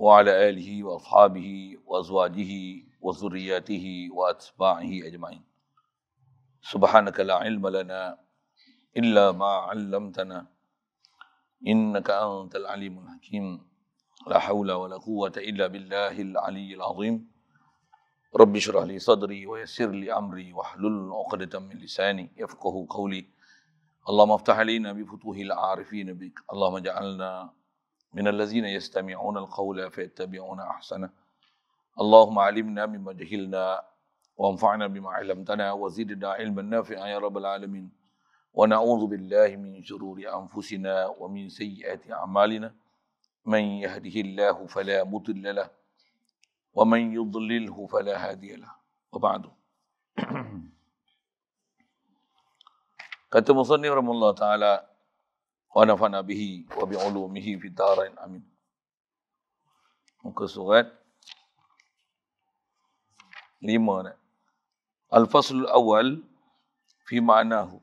وعلى آله وأصحابه وأزواجه وذرياته وأتباعه أجمعين. سبحانك لا علم لنا إلا ما علمتنا إنك أنت العليم الحكيم. لا حول ولا قوة إلا بالله العلي العظيم. رب اشرح لي صدري ويسر لي أمري واحلل عقدة من لساني يفقهوا قولي. اللهم افتح علينا بفتوح العارفين بك. اللهم اجعلنا من الذين يستمعون القول فيتبعون أحسنه. اللهم علمنا مما جهلنا وانفعنا بما علمتنا وزدنا علما نافعا يا رب العالمين. ونعوذ بالله من شرور أنفسنا ومن سيئات أعمالنا. من يهده الله فلا مضل له ومن يضلله فلا هادي له. وبعد. Kata musannif rahimahullah ta'ala, wa nafa'na bihi wa bi'ulumihi fid dharain amin. Muka surat 5. Al-faslul awal fi ma'nahu.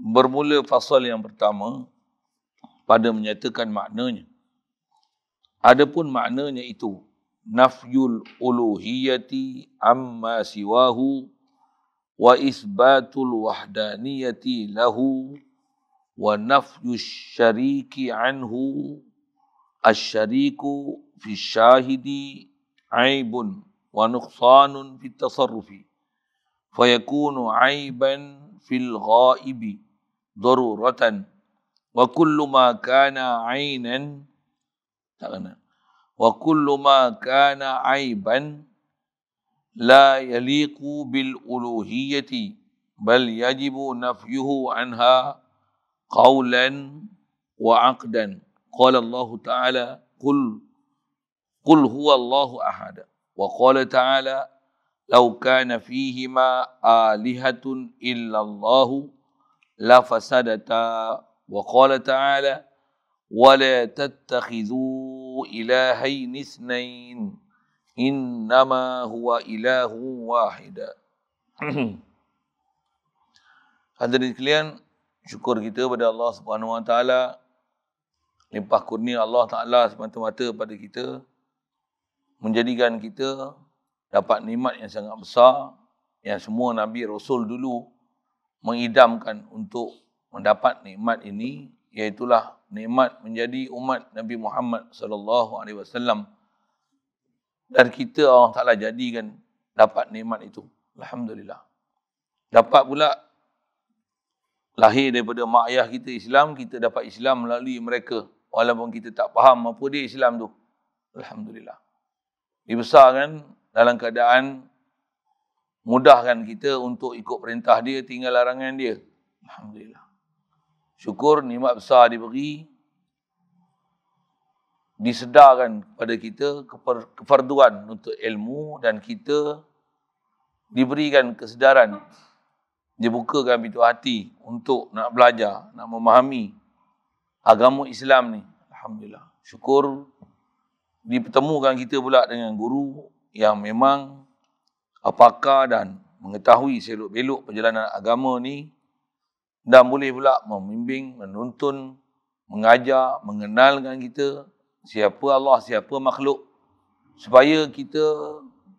Bermula fasal yang pertama pada menyatakan maknanya. Adapun maknanya itu nafyul uluhiyati amma siwahu wa isbatul wahdaniyati lahu wa nafyus syariki anhu. Asyariku fi syahidi aibun wa nuqsanun fi tasarrufi fayakunu aiban fil ghaibi daruratan wa kullu ma kana ainan wa kullu ma kana aiban la yaliqu bil uluhiyati bal yajibu nafyuhu anha qawlan wa aqdan. Qala Allah Ta'ala qul huwa Allahu ahad. Wa qala Ta'ala law kana fihima alihatun illa Allahu la fasadata. Wa qala Ta'ala wa la tattakhidhu ilahayn ithnain innama huwa ilahu wahida. Hadirin sekalian, syukur kita pada Allah Subhanahu Wa Taala, limpah kurnia Allah Taala semata-mata pada kita, menjadikan kita dapat nikmat yang sangat besar yang semua Nabi Rasul dulu mengidamkan untuk mendapat nikmat ini, iaitulah nikmat menjadi umat Nabi Muhammad sallallahu alaihi wasallam. Dan kita Allah Ta'ala jadikan dapat nikmat itu. Alhamdulillah. Dapat pula lahir daripada mak ayah kita Islam, kita dapat Islam melalui mereka. Walaupun kita tak faham apa dia Islam tu. Alhamdulillah. Dibesarkan dalam keadaan mudahkan kita untuk ikut perintah dia, tinggal larangan dia. Alhamdulillah. Syukur nikmat besar diberi. Disedarkan kepada kita kefarduan untuk ilmu dan kita diberikan kesedaran, dibukakan pintu hati untuk nak belajar, nak memahami agama Islam ni. Alhamdulillah. Syukur dipertemukan kita pula dengan guru yang memang pakar dan mengetahui selok-belok perjalanan agama ni dan boleh pula membimbing, menuntun, mengajar, mengenalkan kita siapa Allah, siapa makhluk, supaya kita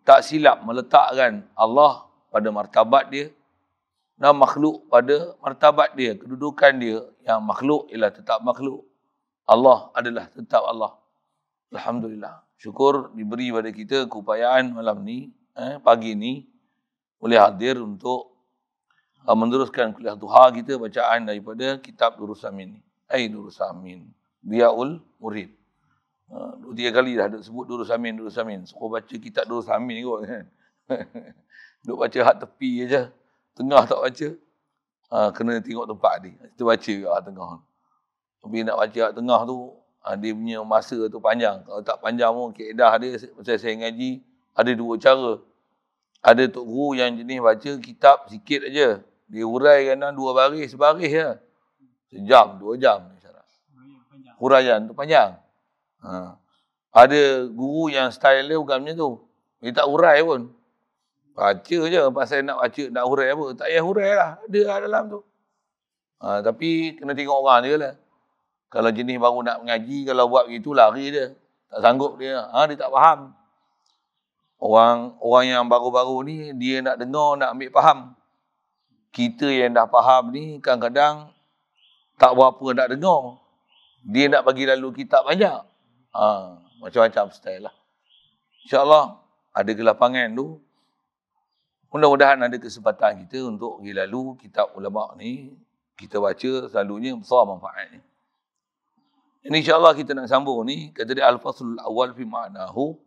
tak silap meletakkan Allah pada martabat dia dan makhluk pada martabat dia, kedudukan dia. Yang makhluk ialah tetap makhluk, Allah adalah tetap Allah. Alhamdulillah. Syukur diberi pada kita keupayaan malam ni, pagi ni, boleh hadir untuk meneruskan kuliah duha kita, bacaan daripada kitab Durus Samin ni. Durus Samin, Diyaul Murid. 2-3 kali dah ada sebut Durus Samin, Durus Samin. Suruh baca kitab Durus Samin kot kan. Duk baca hak tepi je, tengah tak baca. Kena tengok tempat dia. Kita baca kat hak tengah. Tapi nak baca hak tengah tu, dia punya masa tu panjang. Kalau tak panjang pun, kaedah dia, masa saya ngaji, ada 2 cara. Ada tok guru yang jenis baca kitab sikit aja. Dia huraikan dalam 2 baris, sebaris je. Sejam, 2 jam. Huraian tu panjang. Ada guru yang style dia bukan macam tu. Dia tak hurai pun. Baca je. Pasal nak baca, nak hurai apa. Tak payah hurai lah. Ada dalam tu. Tapi kena tengok orang dia lah. Kalau jenis baru nak mengaji, kalau buat begitu lari dia. Tak sanggup dia. Dia tak faham. Orang yang baru-baru ni, dia nak dengar, nak ambil faham. Kita yang dah faham ni, kadang-kadang tak berapa nak dengar. Dia nak bagi lalu kitab banyak. Macam-macam style lah. InsyaAllah, ada kelapangan tu. Mudah-mudahan ada kesempatan kita untuk pergi lalu kitab ulama' ni. Kita baca, selalunya besar manfaatnya. Ini insyaAllah kita nak sambung ni. Kata dia, Al-Faslul Awal fi ma'nahu.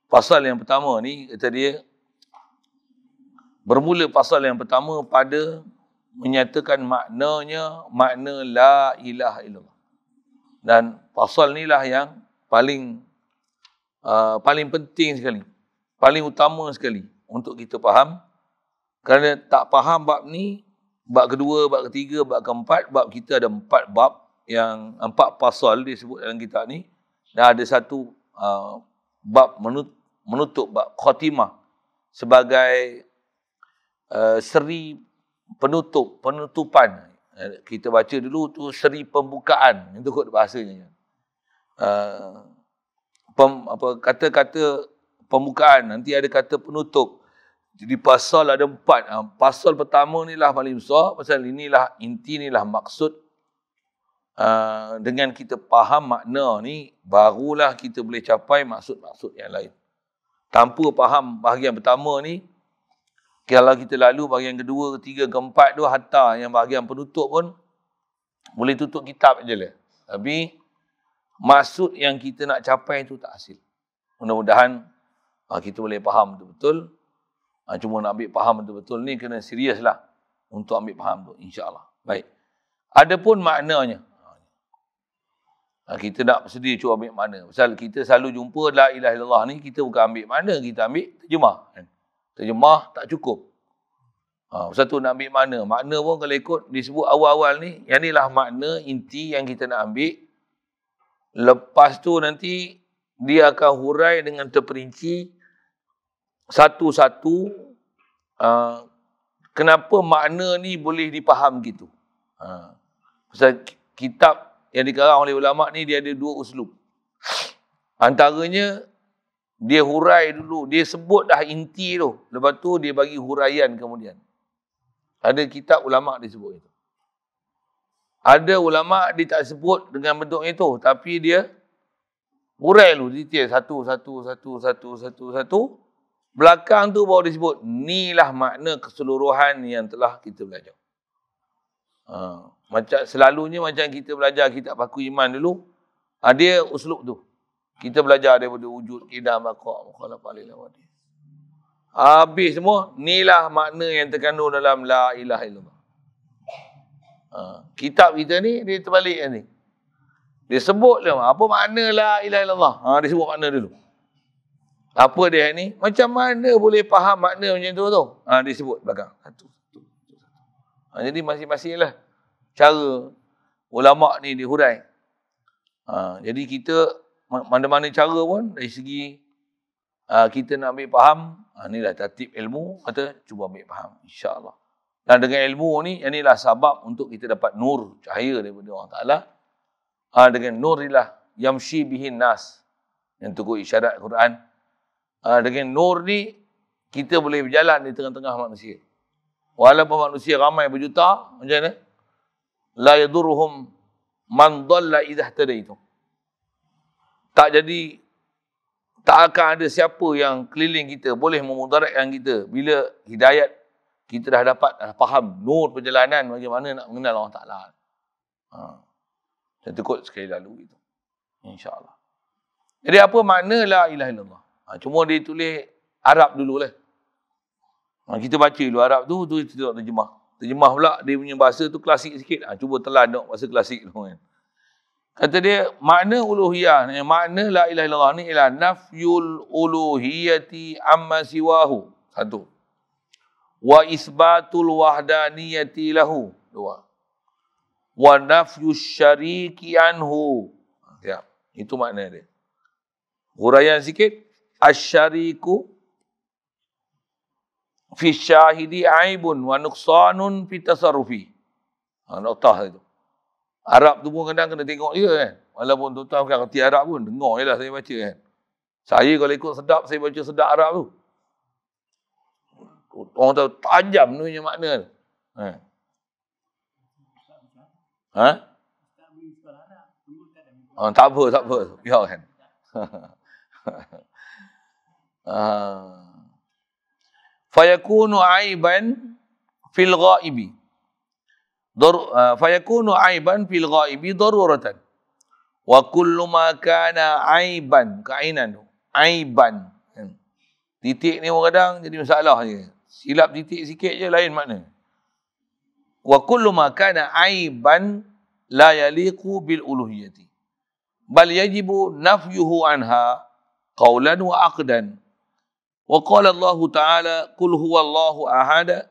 Pasal yang pertama ni, kata dia, bermula pasal yang pertama pada menyatakan maknanya, makna la ilaha illallah. Dan pasal ni lah yang paling penting sekali. Paling utama sekali untuk kita faham. Kerana tak faham bab ni, bab kedua, bab ketiga, bab keempat, bab kita ada 4 bab, yang 4 pasal disebut dalam kitab ni. Dan ada satu bab menutup bab khatimah sebagai seri penutupan. Kita baca dulu tu seri pembukaan, itu kot bahasanya. Kata-kata pembukaan, nanti ada kata penutup. Jadi pasal ada 4. Pasal pertama ni lah paling besar, pasal inilah inti, inilah maksud. Dengan kita faham makna ni, barulah kita boleh capai maksud-maksud yang lain. Tanpa faham bahagian pertama ni, kalau kita lalu bahagian kedua, ketiga, keempat tu, hatta yang bahagian penutup pun, boleh tutup kitab je lah. Tapi, maksud yang kita nak capai tu tak hasil. Mudah-mudahan kita boleh faham betul-betul. Cuma nak ambil faham betul-betul ni, kena serius lah untuk ambil faham tu, insyaAllah. Baik. Adapun maknanya, kita nak bersedia cuba ambil makna. Pasal kita selalu jumpa la ilaha illallah ni, kita bukan ambil makna, kita ambil terjemah. Terjemah tak cukup. Pasal tu nak ambil makna. Makna pun kalau ikut disebut awal-awal ni, yang inilah makna inti yang kita nak ambil. Lepas tu nanti dia akan hurai dengan terperinci satu-satu kenapa makna ni boleh dipaham gitu. Pasal kitab yang dikarang oleh ulama' ni dia ada 2 uslub. Antaranya dia hurai dulu, dia sebut dah inti tu. Lepas tu dia bagi huraian kemudian. Ada kitab ulama' disebut itu. Ada ulama' dia tak sebut dengan bentuk itu, tapi dia hurai dulu detail satu. Belakang tu baru disebut, inilah makna keseluruhan yang telah kita belajar. Macam selalunya macam kita belajar kitab Paku Iman dulu, dia uslub tu. Kita belajar daripada wujud, kidam, baqa', mukhalafah, lilawadi. Habis semua, inilah makna yang terkandung dalam la ilaha illallah. Kitab kita ni, dia terbalik ni. Dia sebut lah, apa makna la ilaha illallah. Dia sebut makna dulu. Apa dia ni? Macam mana boleh faham makna macam tu? Dia sebut belakang. Jadi masing-masing lah cara ulama' ni dihurai. Jadi kita mana-mana cara pun dari segi kita nak ambil faham, inilah tertib ilmu, kata cuba ambil faham, insya-Allah. Dan dengan ilmu ni, inilah sebab untuk kita dapat nur, cahaya daripada Allah Ta'ala. Dengan nur inilah yamshi bihin nas, yang tukar isyarat Quran. Dengan nur ni, kita boleh berjalan di tengah-tengah manusia. Walaupun manusia ramai berjuta, macam mana? La yadurruhum man dhalla idha ihtadaitu. Tak akan ada siapa yang keliling kita boleh memudaratkan kita bila hidayat kita dah dapat, dah faham nur perjalanan bagaimana nak mengenal Allah Ta'ala. Saya tukut sekali lalu itu. InsyaAllah. Jadi apa makna la ilaha illallah? Cuma dia tulis Arab dululah. Kita baca dulu Arab tu kita terjemah. Terjemah pula dia punya bahasa tu klasik sikit. Cuba telan tengok bahasa klasik tu kan. Kata dia, makna uluhiyah, makna la ilaha illallah ni ialah nafyul uluhiyati amma siwahu. 1. Wa isbatul wahdaniyati lahu. 2. Wa nafyus syariki anhu. Ya, itu makna dia. Huraian sikit. Asyariku fi syahidi aibun wa nuqsanun fi tasarrufi. Noktah itu. Arab tu pun kadang kena tengok dia kan. Walaupun tuan-tuan bukan reti Arab pun, dengar je lah saya baca kan. Saya kalau ikut sedap, saya baca sedap Arab tu. Orang tahu tajam tu punya makna tu. Ha? Tak apa. Biarkan. Fayakunu aiban fil ghaibi. Fayakunu aiban fil ghaibi daruratan. Wa kullu ma kana aiban, kainan tu. Aiban. Titik ni kadang jadi masalah je. Silap titik sikit je lain makna. Wa kullu ma kana aiban la yaliqu bil uluhiyati. Bal yajibu nafyuhu anha qawlan wa aqdan. Wa qala Allah Ta'ala qul huwallahu ahad.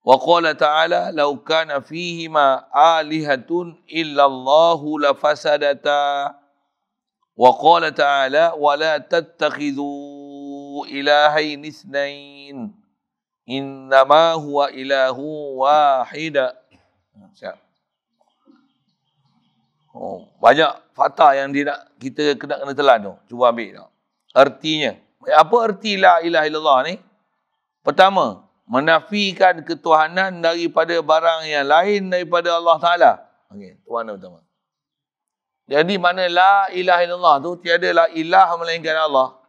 Wa qala ta'ala law kana fihima alihatun illa Allahu lafasadata. Wa qala ta'ala wa la tattakhidhu ilahain ithnain innama huwa ilahu wahida. Siap. Banyak fakta yang kita kena telan tu. Cuba ambil tu. Artinya. Apa arti la ilaha illallah ni? Pertama, menafikan ketuhanan daripada barang yang lain daripada Allah Ta'ala. Okey, tu mana pertama. Jadi mana la ilaha illallah tu, tiada la ilah melainkan Allah.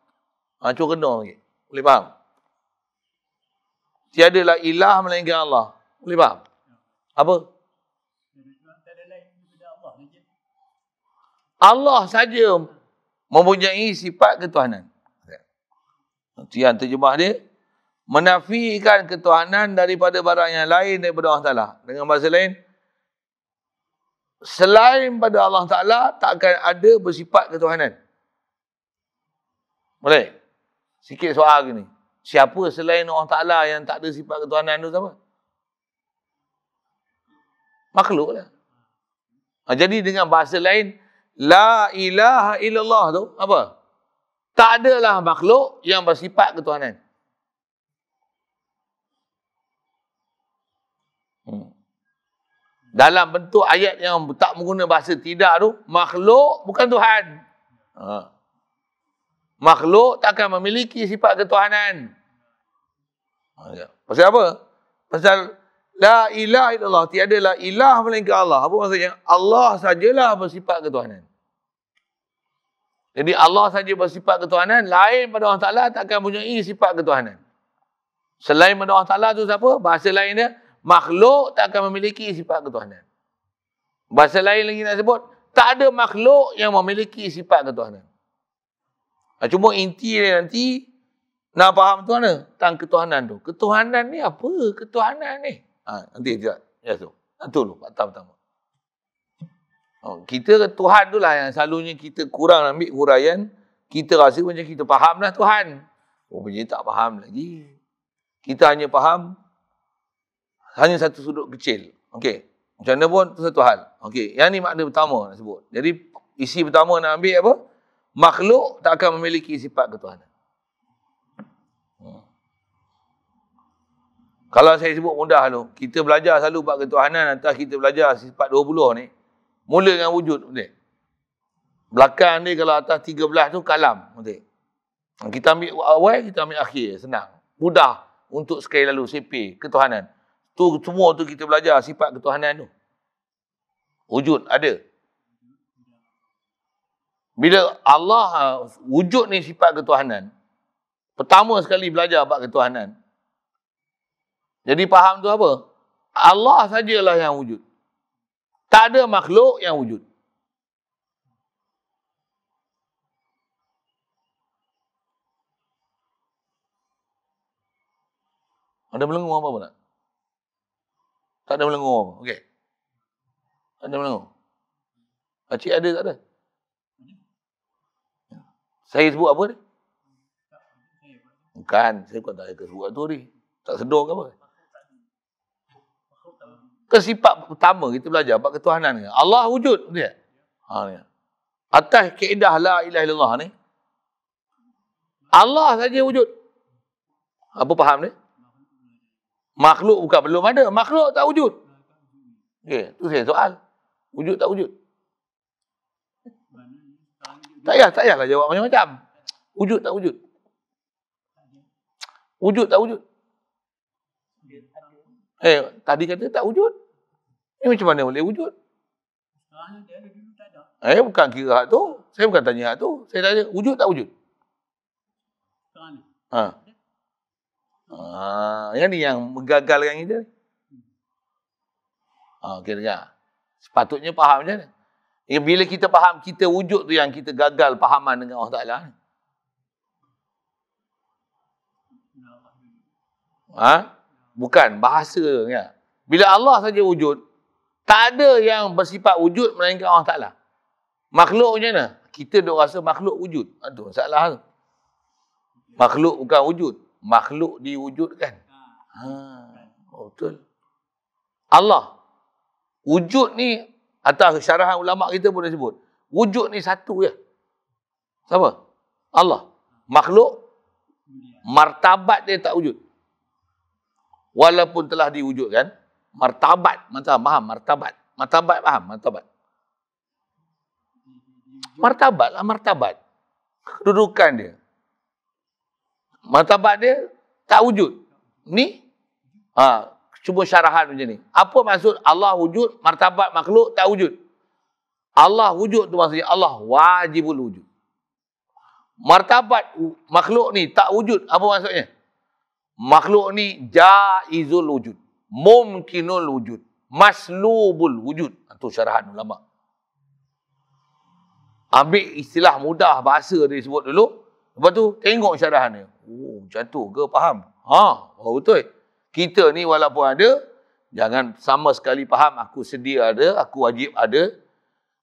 Cuba kena lagi. Boleh faham? Tiada la ilah melainkan Allah. Boleh faham? Apa? Allah saja mempunyai sifat ketuhanan. Itu yang terjemah dia. Menafikan ketuhanan daripada barang yang lain daripada Allah Ta'ala. Dengan bahasa lain, selain pada Allah Ta'ala, tak akan ada bersifat ketuhanan. Boleh? Sikit soal gini. Siapa selain Allah Ta'ala yang tak ada sifat ketuhanan tu siapa? Makhluk lah. Jadi dengan bahasa lain, la ilaha illallah tu apa? Tak adalah makhluk yang bersifat ketuhanan. Dalam bentuk ayat yang tak menggunakan bahasa tidak tu, makhluk bukan Tuhan. Makhluk takkan memiliki sifat ketuhanan. Pasal apa? Pasal la ilaha illallah, tiada la ilah melainkan Allah. Apa maksudnya? Allah sajalah bersifat ketuhanan. Jadi Allah saja bersifat ketuhanan, lain pada Allah Ta'ala takkan mempunyai sifat ketuhanan. Selain pada Allah Ta'ala tu siapa? Bahasa lain dia, makhluk takkan memiliki sifat ketuhanan. Bahasa lain lagi nak sebut, tak ada makhluk yang memiliki sifat ketuhanan. Cuma inti dia nanti, nak faham tu mana? Tentang ketuhanan tu. Ketuhanan ni apa? Ketuhanan ni. Nanti sekejap. Ya tu. Itu dulu, fakta pertama. Kita Tuhan tu lah yang selalunya kita kurang ambil huraian. Kita rasa macam kita faham lah Tuhan. Rupanya tak faham lagi. Kita hanya faham hanya satu sudut kecil. Okey. Macam mana pun itu satu hal. Okey. Yang ni makna pertama nak sebut. Jadi isi pertama nak ambil apa? Makhluk tak akan memiliki sifat ketuhanan. Kalau saya sebut mudah tu, kita belajar selalu bab ketuhanan atas kita belajar sifat 20 ni. Mula dengan wujud. Betul? Belakang dia kalau atas 13 tu kalam. Betul? Kita ambil awal, kita ambil akhir. Senang. Mudah untuk sekali lalu sepih ketuhanan. Tu semua tu kita belajar sifat ketuhanan tu. Wujud ada. Bila Allah wujud ni sifat ketuhanan. Pertama sekali belajar bab ketuhanan. Jadi faham tu apa? Allah sajalah yang wujud. Tak ada makhluk yang wujud. Ada melengur apa tak? Tak ada melengur apa? Okey. Ada melengur. Pakcik ada tak ada? Saya sebut apa ni? Bukan. Saya bukan tak ada sebut tu ni. Tak sedar ke apa? Kesifat pertama kita belajar bab ketuhanan ni. Allah wujud dia. Ni. Atas kaedah la ilaha illallah ni, Allah saja wujud. Apa faham ni? Makhluk bukan belum ada. Makhluk tak wujud. Okey, tu saya soal. Wujud tak wujud? Tak payahlah jawab macam-macam. Wujud tak wujud? Wujud tak wujud? Tadi kata tak wujud. Ini macam mana boleh wujud? Bukan kira hak tu. Saya bukan tanya hak tu. Saya tanya wujud tak wujud? Yang ni yang menggagalkan kita. Okey, dengar. Sepatutnya faham macam mana? Bila kita faham kita wujud tu yang kita gagal fahaman dengan Allah Ta'ala. Bukan, bahasa. Ya. Bila Allah saja wujud, tak ada yang bersifat wujud melainkan Allah Ta'ala. Makhluk macam mana? Kita duk rasa makhluk wujud. Itu masalah tu. Makhluk bukan wujud. Makhluk diwujudkan. Betul. Allah. Wujud ni, atas syarahan ulama' kita pun dah sebut. Wujud ni satu je. Siapa? Allah. Makhluk, martabat dia tak wujud. Walaupun telah diwujudkan, martabat. Faham? Martabat. Martabat faham? Martabat. Martabat lah martabat. Kedudukan dia. Martabat dia tak wujud. Ni, cuba syarahan macam ni. Apa maksud Allah wujud, martabat makhluk tak wujud? Allah wujud tu maksudnya Allah wajibul wujud. Martabat makhluk ni tak wujud. Apa maksudnya? Makhluk ni jaizul wujud. Mumkinul wujud. Maslubul wujud. Itu syarahan ulama'. Ambil istilah mudah bahasa dia sebut dulu. Lepas tu tengok syarahan dia. Macam tu ke faham? Betul. Kita ni walaupun ada, jangan sama sekali faham aku sedia ada, aku wajib ada.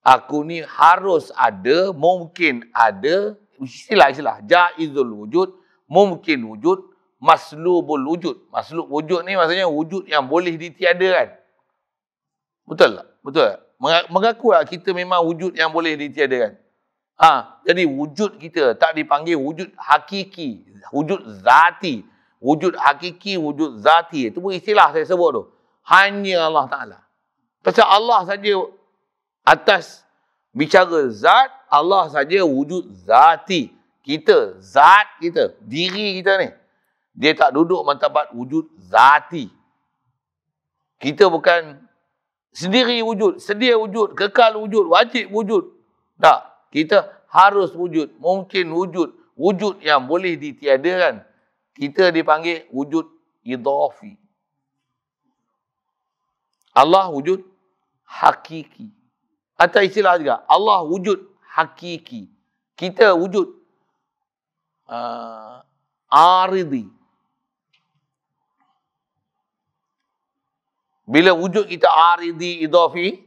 Aku ni harus ada, mungkin ada. Istilah-istilah. Jaizul wujud, mungkin wujud, maslubul wujud. Maslub wujud ni maksudnya wujud yang boleh ditiadakan. Betul tak? Betul tak? Mengaku tak kita memang wujud yang boleh ditiadakan? Jadi wujud kita tak dipanggil wujud hakiki, wujud zati. Wujud hakiki, wujud zati. Itu pun istilah saya sebut tu. Hanya Allah Ta'ala. Pasal Allah saja atas bicara zat, Allah saja wujud zati. Kita, zat kita, diri kita ni. Dia tak duduk martabat wujud zati. Kita bukan sendiri wujud, sedia wujud, kekal wujud, wajib wujud. Tak. Kita harus wujud, mungkin wujud. Wujud yang boleh ditiadakan. Kita dipanggil wujud idhafi. Allah wujud hakiki. Atau istilah juga, Allah wujud hakiki. Kita wujud aridi. Bila wujud kita aridi idhafi,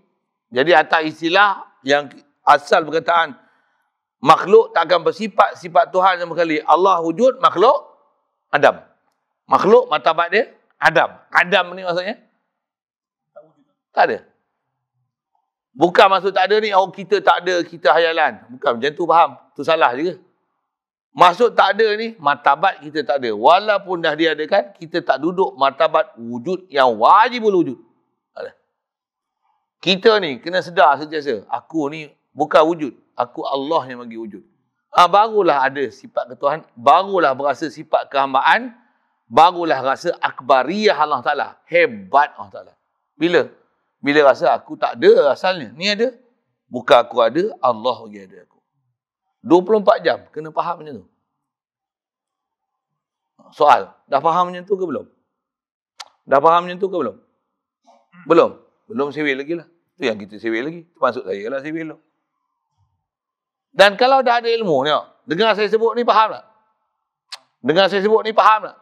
jadi atas istilah yang asal perkataan makhluk tak akan bersifat sifat Tuhan sama sekali. Allah wujud, makhluk Adam. Makhluk martabat dia Adam. Adam ni maksudnya tak ada. Bukan maksud tak ada ni kita tak ada, kita hayalan. Bukan macam tu faham. Tu salah juga. Maksud tak ada ni martabat kita tak ada. Walaupun dah diadakan, kita tak duduk martabat wujud yang wajibul wujud. Kita ni kena sedar sentiasa. Aku ni bukan wujud. Aku Allah yang bagi wujud. Barulah ada sifat ketuhanan. Barulah berasa sifat kehambaan. Barulah rasa akbariyah Allah Ta'ala. Hebat Allah Ta'ala. Bila? Bila rasa aku tak ada asalnya. Ni ada. Bukan aku ada, Allah bagi ada aku. 24 jam. Kena faham macam tu. Soal. Dah faham macam tu ke belum? Dah faham macam tu ke belum? Belum? Belum sewil lagi lah. Tu yang kita sewil lagi. Termasuk saya lah sewil tu. Dan kalau dah ada ilmu, tengok. Dengar saya sebut ni faham tak? Dengar saya sebut ni faham tak?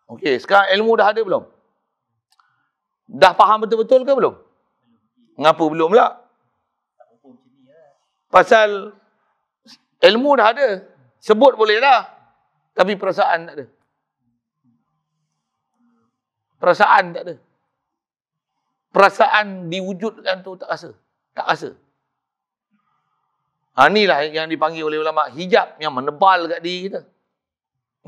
Okey, sekarang ilmu dah ada belum? Dah faham betul-betul ke belum? Ngapa belum pula? Pasal ilmu dah ada. Sebut boleh dah. Tapi perasaan tak ada. Perasaan tak ada. Perasaan diwujudkan tu tak rasa. Tak rasa. Inilah yang dipanggil oleh ulama hijab yang menebal kat diri kita.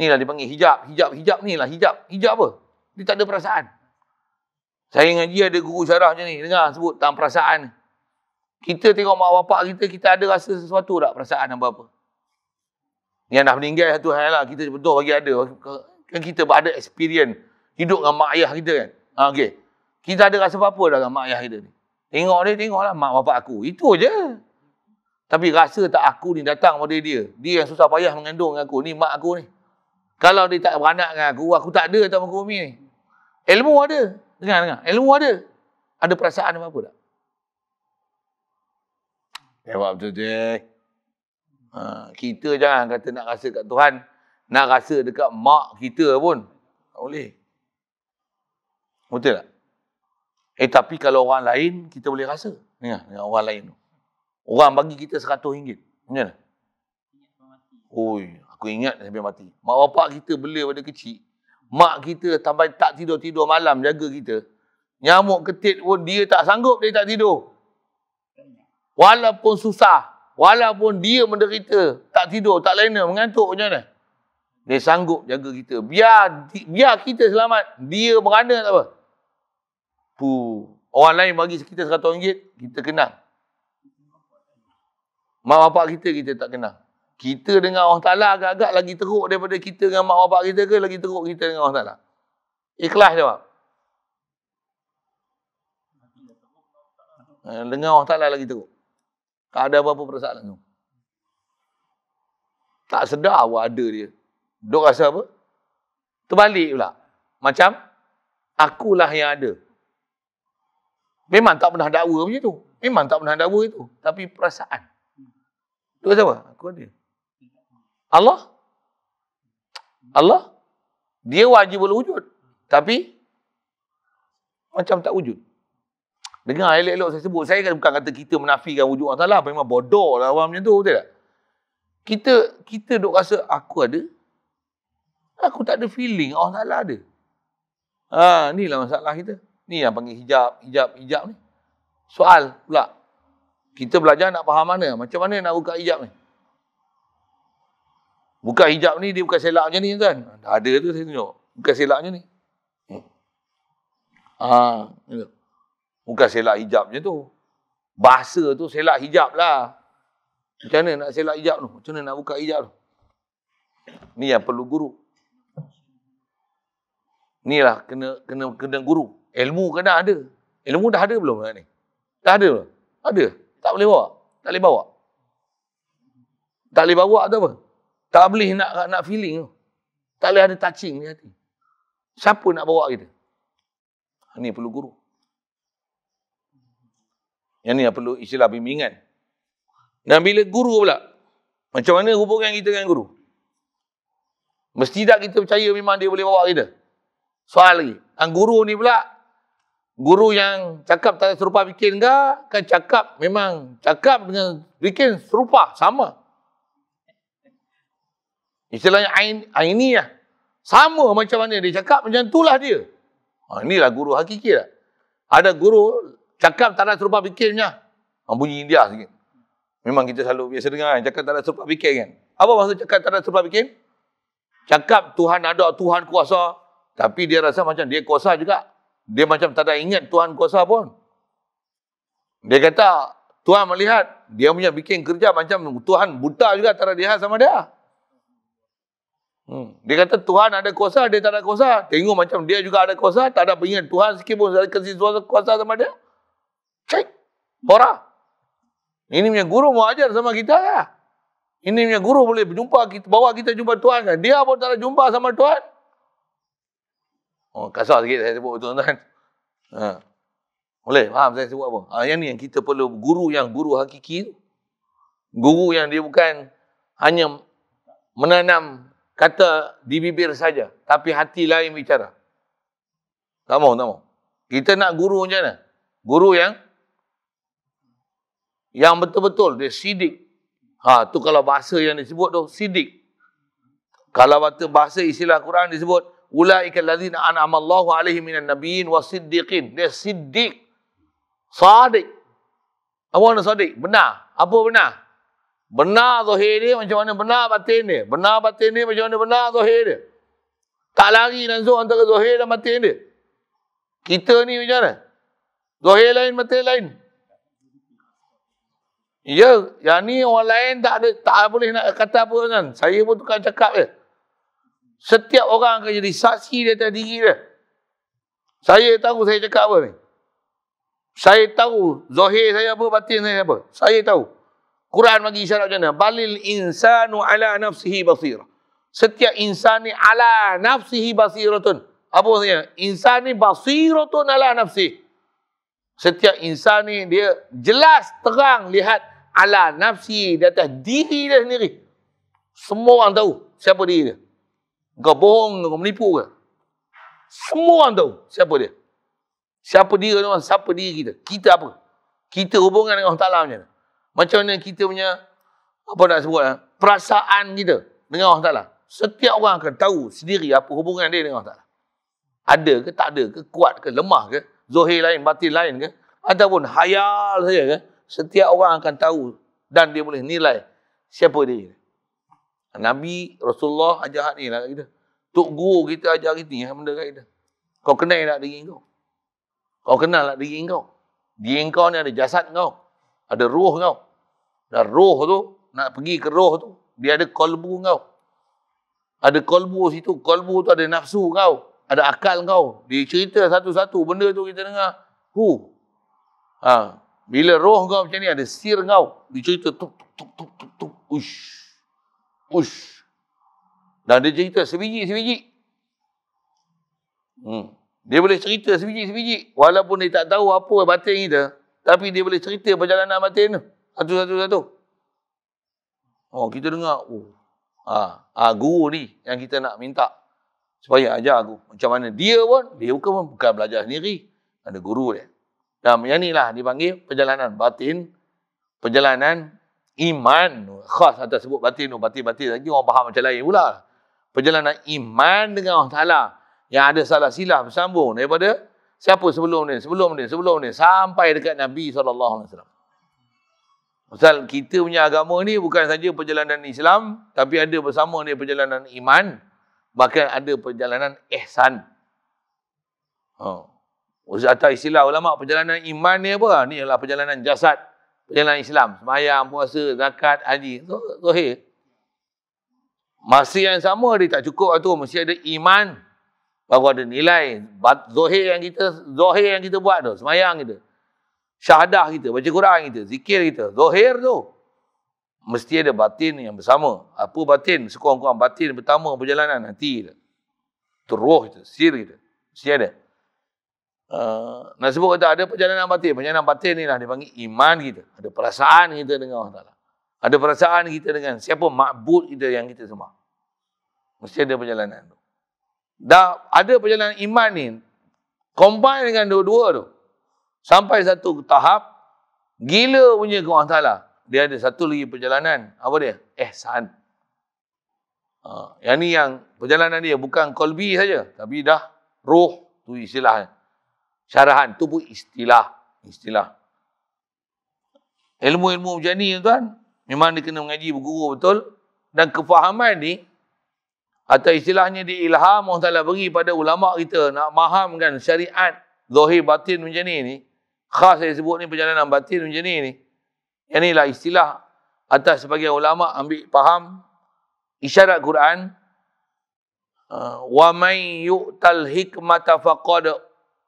Inilah dipanggil hijab. Hijab ni lah hijab. Hijab apa? Dia tak ada perasaan. Saya ngaji ada guru syarah macam ni. Dengar sebut tentang perasaan. Kita tengok mak bapak kita ada rasa sesuatu tak perasaan apa-apa? Yang dah meninggal satu hal lah. Kita betul bagi ada. Kan kita ada experience. Hidup dengan mak ayah kita kan. Okey. Kita ada rasa apa-apa dah dengan mak ayah kita ni. Tengok dia, tengoklah mak bapak aku. Itu je. Tapi rasa tak aku ni datang pada dia. Dia yang susah payah mengandung dengan aku. Ni mak aku ni. Kalau dia tak beranak dengan aku tak ada atas muka bumi ni. Ilmu ada. Dengar. Ilmu ada. Ada perasaan apa-apa tak? Jawab betul-betul. Kita jangan kata nak rasa kat Tuhan. Nak rasa dekat mak kita pun. Tak boleh. Betul tak? Tapi kalau orang lain, kita boleh rasa. Dengan orang lain tu. Orang bagi kita RM100. Macam mana? Oi, aku ingat sampai mati. Mak bapak kita bela pada kecil. Mak kita sampai tak tidur-tidur malam jaga kita. Nyamuk ketit pun dia tak sanggup, dia tak tidur. Walaupun susah. Walaupun dia menderita. Tak tidur, tak lena, mengantuk macam mana? Dia sanggup jaga kita. Biar kita selamat. Dia berana tak apa. Orang lain bagi kita RM100, kita kenal. Mak bapak kita tak kenal. Kita dengan Allah Ta'ala agak-agak lagi teruk daripada kita dengan mak bapak kita ke lagi teruk kita dengan Allah Ta'ala? Ikhlas jawab. Dengan Allah Ta'ala lagi teruk. Tak ada apa-apa perasaan tu. Tak sedar pun ada dia. Duk rasa apa? Terbalik pula. Macam, akulah yang ada. Memang tak pernah dakwa macam tu. Memang tak pernah dakwa itu. Tapi perasaan. Tu siapa? Aku ada. Allah, dia wajib berwujud. Tapi, macam tak wujud. Dengar elok-elok saya sebut. Saya kan bukan kata kita menafikan wujud Allah Ta'ala. Memang bodoh lah orang macam tu. Betul tak? Kita duk rasa aku ada. Aku tak ada feeling Allah Ta'ala ada. Inilah masalah kita. Ni yang panggil hijab ni. Soal pula. Kita belajar nak faham mana. Macam mana nak buka hijab ni. Buka hijab ni dia bukan selak macam ni kan. Ada tu saya tunjuk. Bukan selak macam ni. Bukan selak hijab macam tu. Bahasa tu selak hijab lah. Macam mana nak selak hijab tu? Macam mana nak buka hijab tu? Ni yang perlu guru. Ni lah kena guru. Ilmu kena ada. Ilmu dah ada belum ni? Dah ada belum? Ada. Tak boleh bawa. Tak boleh bawa. Tak boleh bawa tu apa? Tak boleh nak feeling tu. Tak boleh ada touching di hati. Siapa nak bawa kita? Ni perlu guru. Yang ni yang perlu istilah bimbingan. Dan bila guru pula, macam mana hubungan kita dengan guru? Mesti tak kita percaya memang dia boleh bawa kita? Soal lagi. Guru ni pula, guru yang cakap tak serupa bikin ke? Kan cakap memang cakap dengan bikin serupa, sama. Istilahnya ainiyah. Sama macam mana dia cakap, macam itulah dia. Inilah guru hakiki lah. Ada guru cakap tak ada serupa bikinnya. Bunyi India sikit. Memang kita selalu biasa dengar kan, cakap tak ada serupa bikin kan. Apa maksud cakap tak ada serupa bikin? Cakap Tuhan ada, Tuhan kuasa. Tapi dia rasa macam dia kuasa juga. Dia macam tak ada ingat Tuhan kuasa pun. Dia kata, Tuhan melihat, dia punya bikin kerja macam Tuhan buta juga, tak ada lihat sama dia. Dia kata Tuhan ada kuasa, dia tak ada kuasa. Tengok macam dia juga ada kuasa, tak ada ingat Tuhan sikit pun ada kasih kuasa sama dia. Cek. Bora. Ini punya guru mau ajar sama kita ya. Ini punya guru boleh berjumpa kita, bawa kita jumpa Tuhan kan. Dia pun tak ada jumpa sama Tuhan. Kasar sikit saya sebut tuan-tuan. Boleh faham saya sebut apa? Yang ni yang kita perlu guru yang guru hakiki tu. Guru yang dia bukan hanya menanam kata di bibir saja, tapi hati lain bicara. Tak mau. Kita nak guru macam mana? Guru yang betul-betul dia sidik. Tu kalau bahasa yang disebut tu sidik. Kalau bahasa istilah Quran disebut ulaika allazina an'amallahu alaihim minan nabiyyin wasiddiqin. Dia siddiq. Sadiq. Apa makna sadiq? Benar. Apa benar? Benar zahir dia macam mana benar batin dia. Benar batin dia macam mana benar zahir dia. Tak lari langsung antara zahir dan batin dia. Kita ni macam mana? Zahir lain, batin lain. Ya, yang ni orang lain tak boleh nak kata apa kan. Saya pun tukar cakap je. Setiap orang akan jadi saksi di atas diri dia. Saya tahu saya cakap apa ni. Saya tahu zahir saya apa, batin saya apa. Saya tahu. Quran bagi isyarat macam mana? Balil insanu ala nafsihi basirah. Setiap insan ni ala nafsihi basiratun. Apa maksudnya? Insan ni basiratun ala nafsihi. Setiap insan ni dia jelas terang lihat ala nafsi di atas diri dia sendiri. Semua orang tahu siapa diri dia. Kau bohong, kau menipu ke? Semua orang tahu siapa dia. Siapa diri dia, siapa diri kita. Kita apa? Kita hubungan dengan Allah Ta'ala macam mana? Macam mana kita punya, apa nak sebut, perasaan kita dengan Allah Ta'ala. Setiap orang akan tahu sendiri apa hubungan dia dengan Allah Ta'ala. Ada ke, tak ada ke, kuat ke, lemah ke, zahir lain, batin lain ke, ataupun hayal saja ke, setiap orang akan tahu dan dia boleh nilai siapa dia. Nabi Rasulullah ajar ni lah kat kita. Tok guru kita ajar kita ni benda kat kita. Kau kenal tak diri kau? Kau kenal tak diri kau? Diri kau ni ada jasad kau. Ada roh kau. Dan roh tu, nak pergi ke roh tu, dia ada kolbu kau. Ada kolbu situ. Kolbu tu ada nafsu kau. Ada akal kau. Dia cerita satu-satu benda tu kita dengar. Bila roh kau macam ni ada sir kau. Dia cerita tuk tuk tuk tuk tuk tuk. Ush. Dan dia cerita sebiji-sebiji. Dia boleh cerita sebiji-sebiji. Walaupun dia tak tahu apa batin kita. Tapi dia boleh cerita perjalanan batin tu. Satu-satu. Kita dengar. Guru ni yang kita nak minta. Supaya ajar aku. Macam mana dia bukan belajar sendiri. Ada guru dia. Dan yang ni lah dipanggil perjalanan batin. Perjalanan iman. Khas atas sebut batin tu. Batin-batin lagi orang faham macam lain pula. Perjalanan iman dengan Allah Ta'ala. Yang ada salah silap bersambung daripada siapa sebelum ni. Sampai dekat Nabi SAW. Pasal kita punya agama ni bukan saja perjalanan Islam. Tapi ada bersama ni perjalanan iman. Bahkan ada perjalanan ihsan. Atas istilah ulama, perjalanan iman ni apa? Ni adalah perjalanan jasad. Perjalanan Islam. Sembahyang, puasa, zakat, haji. Zahir. Masa yang sama dia tak cukup tu. Mesti ada iman. Baru ada nilai. Zahir yang kita buat tu. Sembahyang kita. Syahadah kita. Baca Quran kita. Zikir kita. Zahir tu. Mesti ada batin yang bersama. Apa batin? Sekurang-kurang batin pertama perjalanan hati kita. Itu roh kita. Sir kita. Mesti ada. Nak sebut kata ada perjalanan batin. Perjalanan batin ni lah dipanggil iman kita. Ada perasaan kita dengan Allah Ta'ala. Ada perasaan kita dengan siapa ma'bud kita yang kita sembah. Mesti ada perjalanan tu. Dah ada perjalanan iman ni. Combine dengan dua-dua tu. Sampai satu tahap. Gila punya ke Allah Ta'ala. Dia ada satu lagi perjalanan. Apa dia? Ihsan. Yang ni yang perjalanan dia bukan kolbi saja. Tapi dah roh. Tu istilahnya. Syarahan. Tu pun istilah. Ilmu-ilmu macam ni tuan. Memang dia kena mengaji berguru betul. Dan kefahaman ni. Atau istilahnya di ilham Allah Ta'ala beri pada ulama' kita. Nak fahamkan syariat. Zahir batin macam ni. Khas saya sebut ni perjalanan batin macam ni. Yang inilah istilah atas sebagian ulama' ambil faham isyarat Quran. Wa may yu'tal hikmata faqad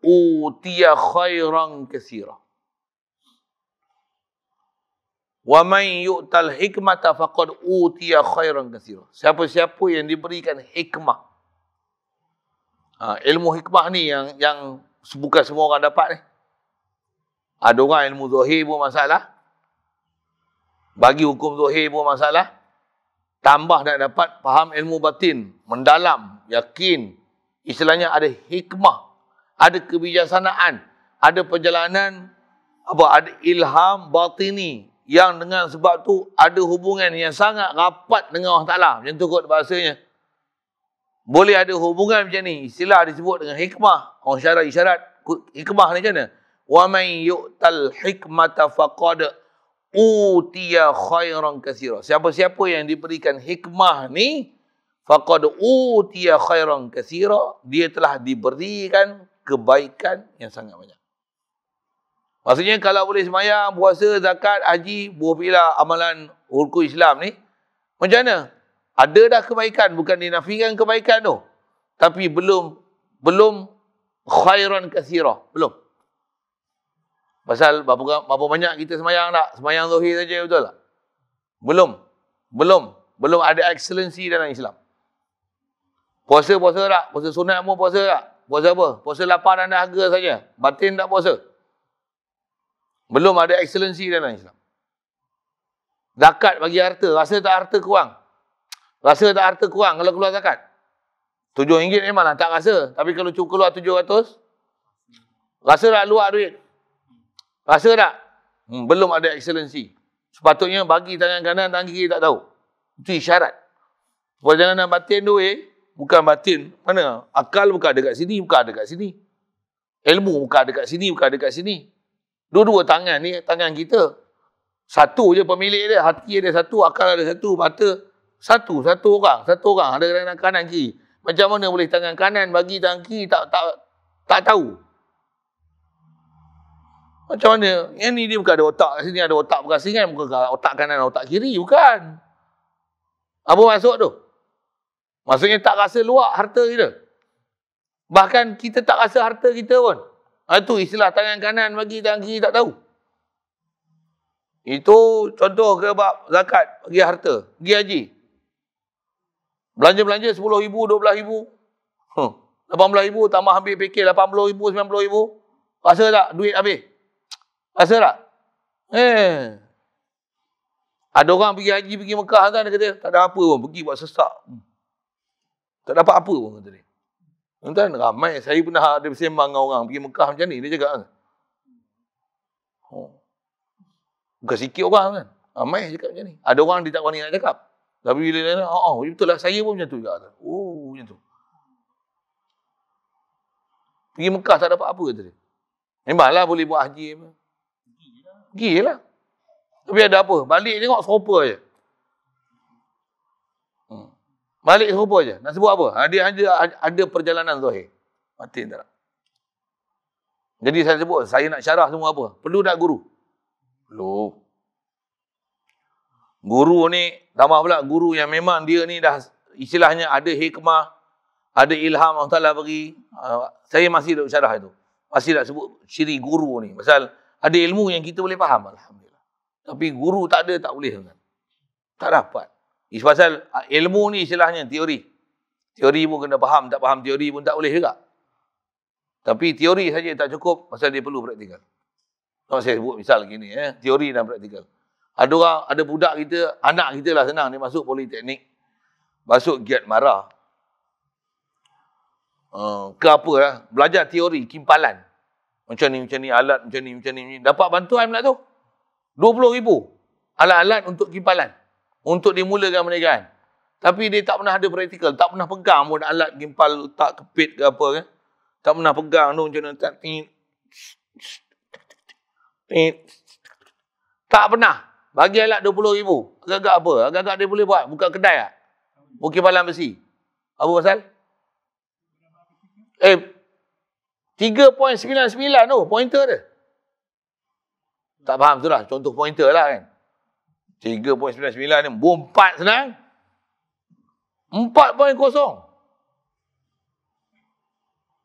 utiya khairan katsira. Wa may yu'tal hikmata faqad utiya khairan katsira. Siapa-siapa yang diberikan hikmah. Ilmu hikmah ni yang bukan semua orang dapat ni. Ada orang ilmu zahir pun masalah. Bagi hukum zahir pun masalah. Tambah nak dapat faham ilmu batin. Mendalam. Yakin. Istilahnya ada hikmah. Ada kebijaksanaan. Ada perjalanan. Ada ilham batini. Yang dengan sebab tu ada hubungan yang sangat rapat dengan Allah Ta'ala. Macam tu kot bahasanya. Boleh ada hubungan macam ni. Istilah disebut dengan hikmah. Orang isyarat. Hikmah ni macam mana? Wa may yu'tal hikmata faqad utiya khairan katsira. Siapa-siapa yang diberikan hikmah ni, faqad utiya khairan katsira, dia telah diberikan kebaikan yang sangat banyak. Maksudnya kalau boleh semayang, puasa, zakat, haji, buah amalan rukun Islam ni, macam mana? Ada dah kebaikan, bukan dinafikan kebaikan tu. Tapi belum khairan kathirah. Belum. Pasal berapa banyak kita semayang tak? Semayang zuhir saja, betul tak? Belum ada excellency dalam Islam. Puasa tak? Puasa sunat pun puasa tak? Puasa apa? Puasa lapar dan dahaga saja. Batin tak puasa. Belum ada excellency dalam Islam. Zakat bagi harta. Rasa tak harta kurang? Rasa tak harta kurang kalau keluar zakat? RM7 memanglah tak rasa. Tapi kalau keluar 700, rasa tak luar duit? Rasa tak? Belum ada excellency. Sepatutnya bagi tangan kanan, tangan kiri tak tahu. Itu isyarat. Perjalanan batin tu bukan batin. Mana? Akal bukan ada kat sini, bukan ada kat sini. Ilmu bukan ada kat sini, bukan ada kat sini. Dua-dua tangan ni, tangan kita. Satu je pemilik dia. Hati ada satu, akal ada satu, mata satu orang. Satu orang ada tangan kanan kiri. Macam mana boleh tangan kanan bagi tangan kiri tak tahu. Macam mana? Yang ni dia bukan ada otak kat sini, ada otak berasingan. Bukan otak kanan, otak kiri. Bukan. Apa maksud tu? Maksudnya tak rasa luak harta kita. Bahkan kita tak rasa harta kita pun. Itu istilah tangan kanan bagi tangan kiri tak tahu. Itu contoh ke bab zakat bagi harta. Pergi haji. Belanja-belanja RM10,000, RM12,000. RM18,000 tambah ambil paket RM80,000, RM90,000. Rasa tak duit habis? Rasa tak? Ada orang pergi haji, pergi Mekah kan, dia kata tak ada apa pun. Pergi buat sesak. Tak dapat apa pun, kata dia. Tuan-tuan, ramai. Saya pernah ada bersembang dengan orang pergi Mekah macam ni. Dia cakap kan. Bukan sikit orang kan. Ramai cakap macam ni. Ada orang dia tak berani nak cakap. Tapi bila dia nak, betul lah. Saya pun macam tu juga. Macam tu. Pergi Mekah tak dapat apa, kata dia. Memanglah boleh buat haji. Pergi je lah. Tapi ada apa? Balik tengok serupa je. Balik serupa je. Nak sebut apa? Dia ada perjalanan zahir. Mati tak? Jadi saya sebut, saya nak syarah semua apa? Perlu tak guru? Perlu. Guru ni, tambah pula guru yang memang dia ni dah istilahnya ada hikmah, ada ilham Allah Ta'ala bagi. Saya masih nak syarah itu. Masih nak sebut ciri guru ni. Pasal ada ilmu yang kita boleh faham. Alhamdulillah. Tapi guru tak ada, tak boleh. Tak dapat. Pasal ilmu ni istilahnya teori. Teori pun kena faham, tak faham teori pun tak boleh juga. Tapi teori saja tak cukup, pasal dia perlu praktikal. Kalau saya sebut misal gini, teori dan praktikal. Ada orang, ada budak kita, anak kita lah senang, dia masuk politeknik, masuk giat marah. Ke apa lah, belajar teori, kimpalan. Macam ni, alat macam ni. Dapat bantuan pula tu. 20,000 alat-alat untuk kimpalan. Untuk dimulakan perniagaan. Tapi dia tak pernah ada praktikal. Tak pernah pegang pun alat kimpal, tak kepit ke apa kan. Tak pernah pegang tu macam mana. Tak pernah. Bagi alat 20,000. Agak-agak apa? Agak-agak dia boleh buat. Buka kedai tak? Buat kimpalan besi. Apa pasal? 3.99 tu. Pointer dia. Tak faham tu lah. Contoh pointer lah kan. 3.99 ni. Bompat senang. 4.0.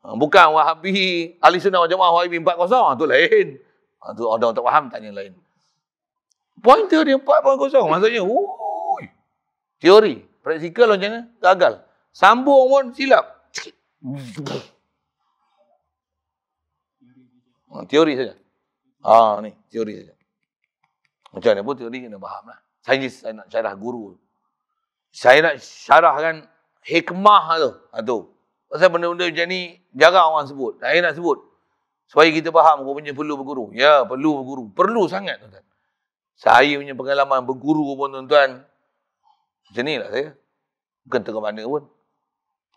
Bukan Wahabi, Ahli Sunnah wal Jamaah Wahabi 40. Itu lain. Tu orang tak faham, tanya lain. Pointer dia 4.0. Maksudnya, teori. Praktikal macam mana? Gagal. Sambung pun silap. Teori saja. Ni, teori saja. Macam mana pun teori kena faham lah. Saya nak syarah guru. Saya nak syarahkan hikmah tu. Tu. Pasal benda-benda macam ni jarang orang sebut. Saya nak sebut. Supaya kita faham rupanya perlu berguru. Ya, perlu berguru. Perlu sangat, tuan-tuan. Saya punya pengalaman berguru pun, tuan-tuan. Macam ni lah saya. Bukan tengah mana pun.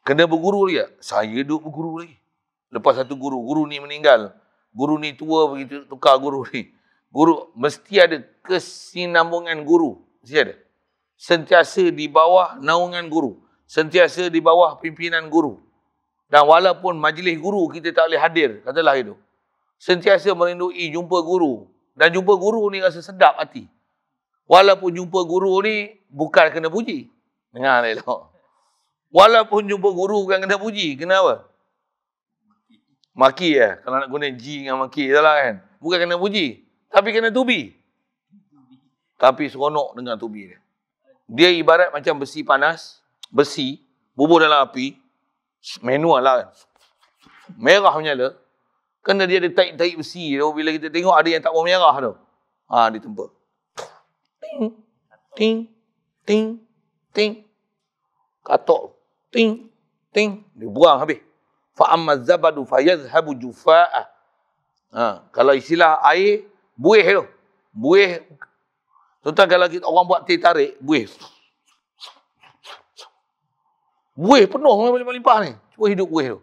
Kena berguru dia. Saya duduk berguru lagi. Lepas satu guru. Guru ni meninggal. Guru ni tua begitu tukar guru ni. Guru mesti ada kesinambungan guru. Mesti ada. Sentiasa di bawah naungan guru. Sentiasa di bawah pimpinan guru. Dan walaupun majlis guru kita tak boleh hadir. Katalah itu. sentiasa merindui jumpa guru. Dan jumpa guru ni rasa sedap hati. Walaupun jumpa guru ni bukan kena puji. Dengar elok. Walaupun jumpa guru bukan kena puji. Kenapa? Maki Kalau nak guna G dengan maki salah kan. Bukan kena puji. Tapi kena tubi. Tapi seronok dengan tubi dia. Dia ibarat macam besi panas. Besi. Bubur dalam api. Manual lah kan. Merah menyala. Kena dia ada tarik-tarik besi tu. Bila kita tengok ada yang tak mau merah tu. Dia tempa. Ting. Ting. Ting. Ting. Katok. Ting. Ting. Dia buang habis. Fa'amma zabadu fayazhabu jufa'ah. Kalau istilah air, buih tu. Buih. Contoh kalau kita, orang buat teh tarik, buih. Buih penuh melimpah ni. Cuba hidup buih tu.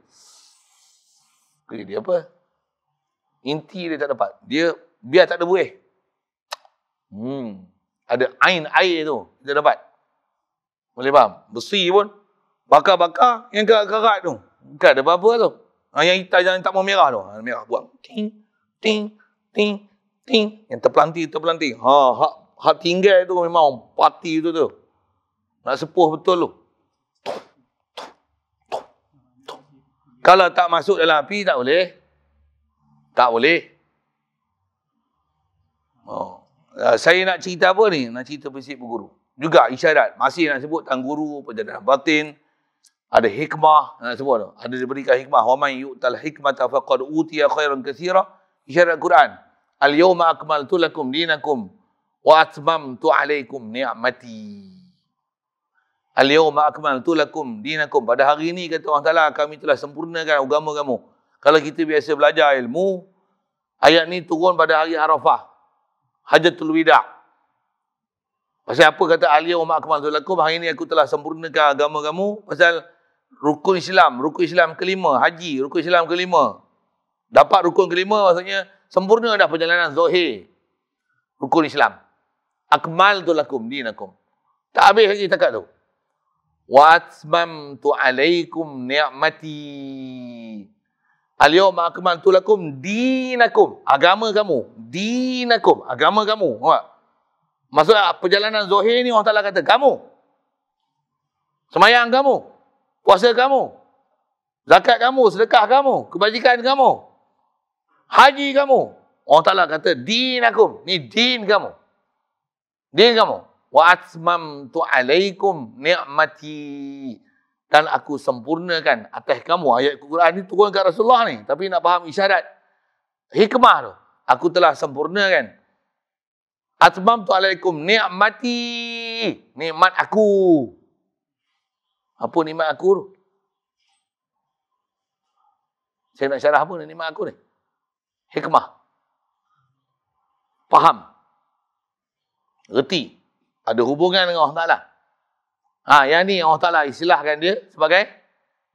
Dia apa? Inti dia tak dapat. Dia biar tak ada buih. Ada air tu. Kita dapat. Boleh faham? Besi pun. Bakar-bakar yang karat tu. Bukan ada apa-apa tu. Yang hitam yang tak mau merah tu. Merah buang. Ting, ting, ting, ting. Yang terpelanting. Hak tinggal tu memang parti tu. Nak sepuh betul tu. Kalau tak masuk dalam api, tak boleh. Tak boleh. Saya nak cerita apa ni? Nak cerita prinsip berguru. Juga isyarat. Masih nak sebut tentang guru, perjalanan batin. Ada hikmah. Nak sebut tu. Ada diberikan hikmah. Wa man yu'tal hikmata faqad utiya khairan katsira. Isyarat Quran. Al-yawma akmaltu lakum dinakum wa atmamtu alaikum ni'mati. Al-yawma akmaltu lakum dinakum. Pada hari ini kata Allah Ta'ala, kami telah sempurnakan agama kamu. Kalau kita biasa belajar ilmu, ayat ni turun pada hari Arafah. Hajatul Wida'. Pasal apa kata al-yawma akmaltu lakum? Hari ini aku telah sempurnakan agama kamu. Pasal rukun Islam kelima, haji, rukun Islam kelima. Dapat rukun kelima maksudnya sempurna dah perjalanan zahir. Rukun Islam. Akmaltu lakum dinakum. Tak habis lagi takat tu. Wa atmamtu alaikum ni'mati. Al-yawma akmaltu lakum dinakum. Agama kamu. Dinakum. Agama kamu. Nampak? Maksudnya perjalanan zahir ni Allah Ta'ala kata kamu. Semayang kamu. Puasa kamu. Zakat kamu. Sedekah kamu. Kebajikan kamu. Haji kamu. Allah Ta'ala kata dinakum. Ni din kamu. Din kamu. Wa atmamtu alaikum ni'mati. Dan aku sempurnakan atas kamu. Ayat Quran ni turun kat Rasulullah ni. Tapi nak faham isyarat. Hikmah tu. Aku telah sempurnakan. Atmamtu alaikum ni'mati. Nikmat aku. Apa nikmat aku tu? Saya nak syarah apa nikmat aku ni? Hikmah. Faham. Reti. Ada hubungan dengan Allah Ta'ala. Yang ni Allah Ta'ala istilahkan dia sebagai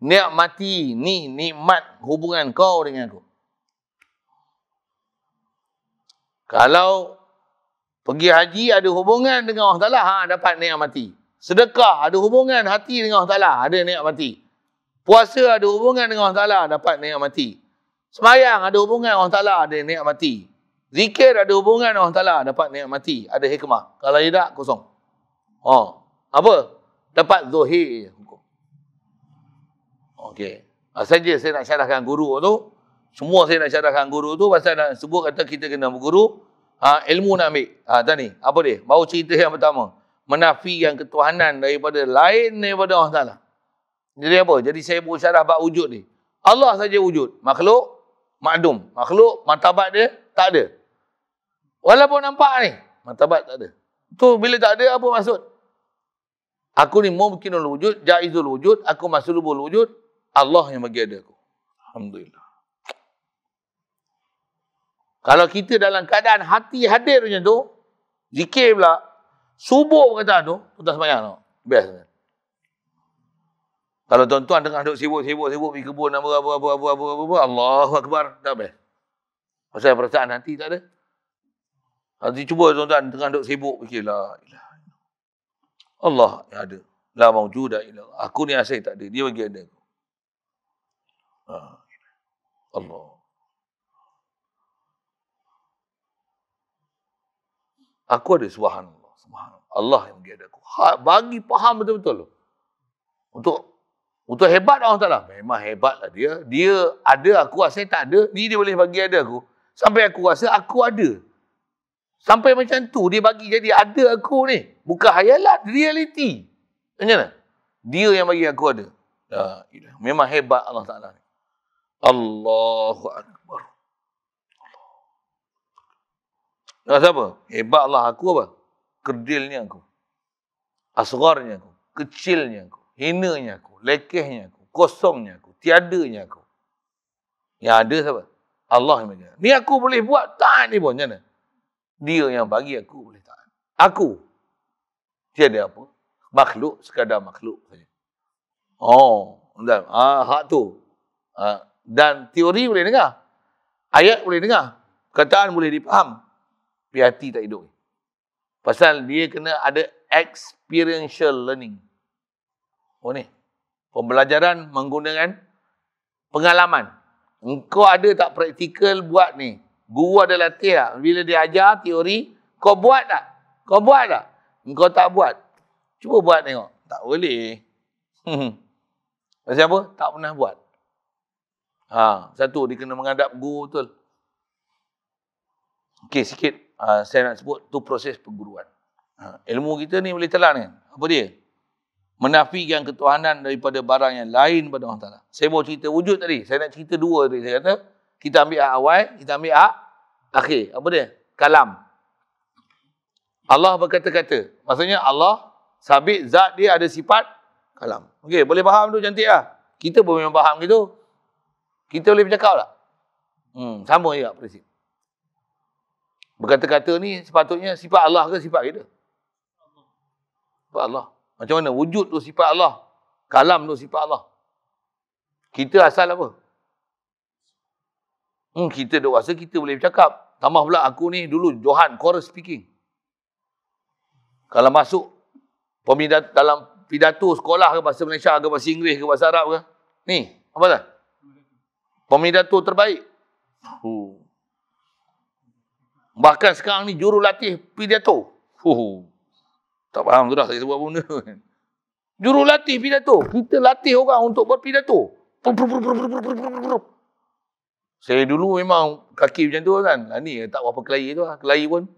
ni'mati. Ni nikmat hubungan kau dengan aku. Kalau pergi haji ada hubungan dengan Allah Ta'ala, dapat ni'mati. Sedekah ada hubungan hati dengan Allah Ta'ala, ada ni'mati. Puasa ada hubungan dengan Allah Ta'ala, dapat ni'mati. Semayang ada hubungan dengan Allah Ta'ala, ada ni'mati. Zikir ada hubungan dengan Allah Ta'ala, dapat ni'mati. Ada hikmah. Kalau tidak, kosong. Apa? Dapat zahir hukum. Okey. Saja saya nak syarahkan guru tu. Semua saya nak syarahkan guru tu pasal nak sebut kata kita kena berguru. Ilmu nak ambil. Tadi apa dia? Baru cerita yang pertama. Menafikan ketuhanan daripada lain daripada Allah Ta'ala. Jadi apa? Jadi saya bersyarah bab wujud ni. Allah saja wujud. Makhluk, makdum. Makhluk, martabat dia tak ada. Walaupun nampak ni, martabat tak ada. Tu bila tak ada, apa maksud? Aku ni mumkinul wujud, jaizul wujud, aku maslubul wujud, Allah yang bagi ada aku. Alhamdulillah. Kalau kita dalam keadaan hati hadir macam tu, zikir pula, subuh perkataan tu, tuan sembahyang tu. Best. Kalau tuan-tuan tengah duduk sibuk pergi kebun apa, Allahu Akbar, tak best. Pasal perasaan hati tak ada. Nanti cuba tuan-tuan tengah duduk sibuk fikir la ilaha Allah yang ada. La maujuda illa Allah. Aku ni asal tak ada, dia bagi ada. Allah. Aku ada, subhanallah. Subhanallah. Allah yang bagi ada aku. Bagi faham betul-betul. Untuk hebat Allah Ta'ala. Memang hebatlah dia. Dia ada, aku rasa tak ada. Ni dia boleh bagi ada aku. Sampai aku rasa aku ada. Sampai macam tu dia bagi jadi ada aku ni. Bukan hayalat, reality. Macam mana? Dia yang bagi aku ada. Memang hebat Allah Ta'ala ni. Allahu Akbar. Rasa apa? Hebat Allah aku apa? Kerdilnya aku. Asgharnya aku. Kecilnya aku. Hinanya aku. Lekehnya aku. Kosongnya aku. Tiadanya aku. Yang ada siapa? Allah yang bagi. Ni aku boleh buat taat ni pun. Macam mana? Dia yang bagi aku boleh taat. Aku. Tiada apa. Makhluk sekadar makhluk saja. Dan hak tu. Dan teori boleh dengar. Ayat boleh dengar. Perkataan boleh dipaham. Tapi hati tak hidup. Pasal dia kena ada experiential learning. Ni. Pembelajaran menggunakan pengalaman. Engkau ada tak praktikal buat ni? Guru ada latih tak? Bila dia ajar teori, kau buat tak? Kau buat tak? Engkau tak buat. Cuba buat tengok. Tak boleh. Pasal apa? Tak pernah buat. Satu, dia kena menghadap guru betul. Okey, sikit. Saya nak sebut tu proses perguruan. Ilmu kita ni boleh telan kan? Apa dia? Menafikan ketuhanan daripada barang yang lain pada Allah Ta'ala. Saya baru cerita wujud tadi. Saya nak cerita dua tadi. Saya kata, kita ambil hak awal, kita ambil hak akhir. Apa dia? Kalam. Allah berkata-kata. Maksudnya Allah, sabit zat dia ada sifat kalam. Okey, boleh faham tu cantik lah. Kita pun memang faham gitu. Kita boleh bercakap tak? Sama juga prinsip. Berkata-kata ni sepatutnya sifat Allah ke sifat kita? Sifat Allah. Macam mana? Wujud tu sifat Allah. Kalam tu sifat Allah. Kita asal apa? Kita duk rasa kita boleh bercakap. Tambah pula aku ni dulu Johan, chorus speaking. Kalau masuk dalam pidato sekolah ke bahasa Malaysia ke bahasa Inggeris ke bahasa Arab ke. Ni, apa tak? Pemidato terbaik. Bahkan sekarang ni jurulatih pidato. Tak faham tu dah saya sebut apa benda. Jurulatih pidato. Kita latih orang untuk berpidato. Saya dulu memang kaki macam tu kan. Ni tak berapa kelahi tu lah. Kelahi pun.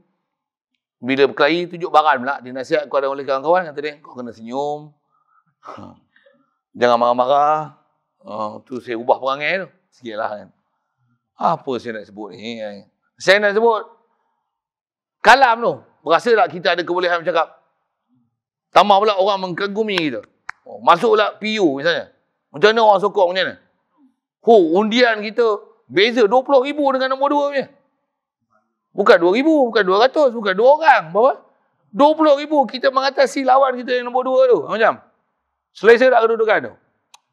Bila berkelahi tunjuk baran pula. Dia nasihat kepada oleh kawan-kawan. Kata dia, kau kena senyum. Jangan marah-marah. Tu saya ubah perangai tu. Sikit lah kan. Apa saya nak sebut ni? Saya nak sebut kalam tu. Berasa tak kita ada kebolehan bercakap? Tambah pula orang mengkagumi kita. Masuk pula PU misalnya. Macam mana orang sokong macam mana? Undian kita beza 20,000 dengan nombor 2 punya. Bukan 2,000, bukan 200, bukan 2 orang. Berapa? 20,000 kita mengatasi lawan kita yang nombor 2 tu. Macam? Selesa tak kedudukan tu?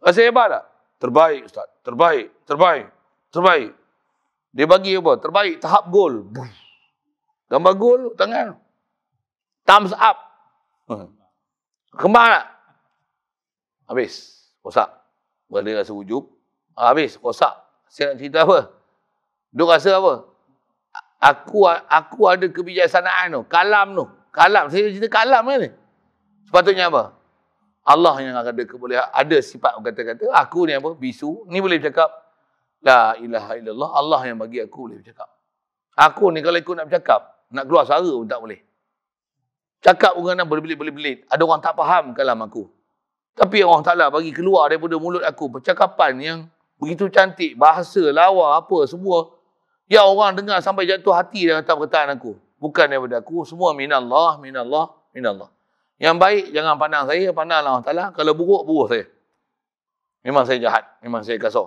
Rasa hebat tak? Terbaik Ustaz. Terbaik. Terbaik. Terbaik. Dia bagi apa? Terbaik. Tahap gol. Gambar gol tangan. Thumbs up. Kembang tak? Habis. Rosak. Berada rasa ujub. Habis. Rosak. Saya nak cerita apa? Duk rasa apa? Aku ada kebijaksanaan tu. Kalam tu. Kalam. Saya cerita kalam ni. Sepatutnya apa? Allah yang akan ada kebolehan. Ada sifat kata-kata. Aku ni apa? Bisu. Ni boleh bercakap. La ilaha illallah. Allah yang bagi aku boleh bercakap. Aku ni kalau ikut nak bercakap. Nak keluar suara pun tak boleh. Cakap pun kadang berbelit-belit. Ada orang tak faham kalam aku. Tapi Allah Ta'ala bagi keluar daripada mulut aku. Percakapan yang begitu cantik. Bahasa, lawa, apa semua. Ya orang dengar sampai jatuh hati dengan perkataan aku. Bukan daripada aku. Semua minallah, minallah, minallah. Yang baik jangan pandang saya. Pandang Allah Ta'ala. Kalau buruk, buruk saya. Memang saya jahat. Memang saya kasar.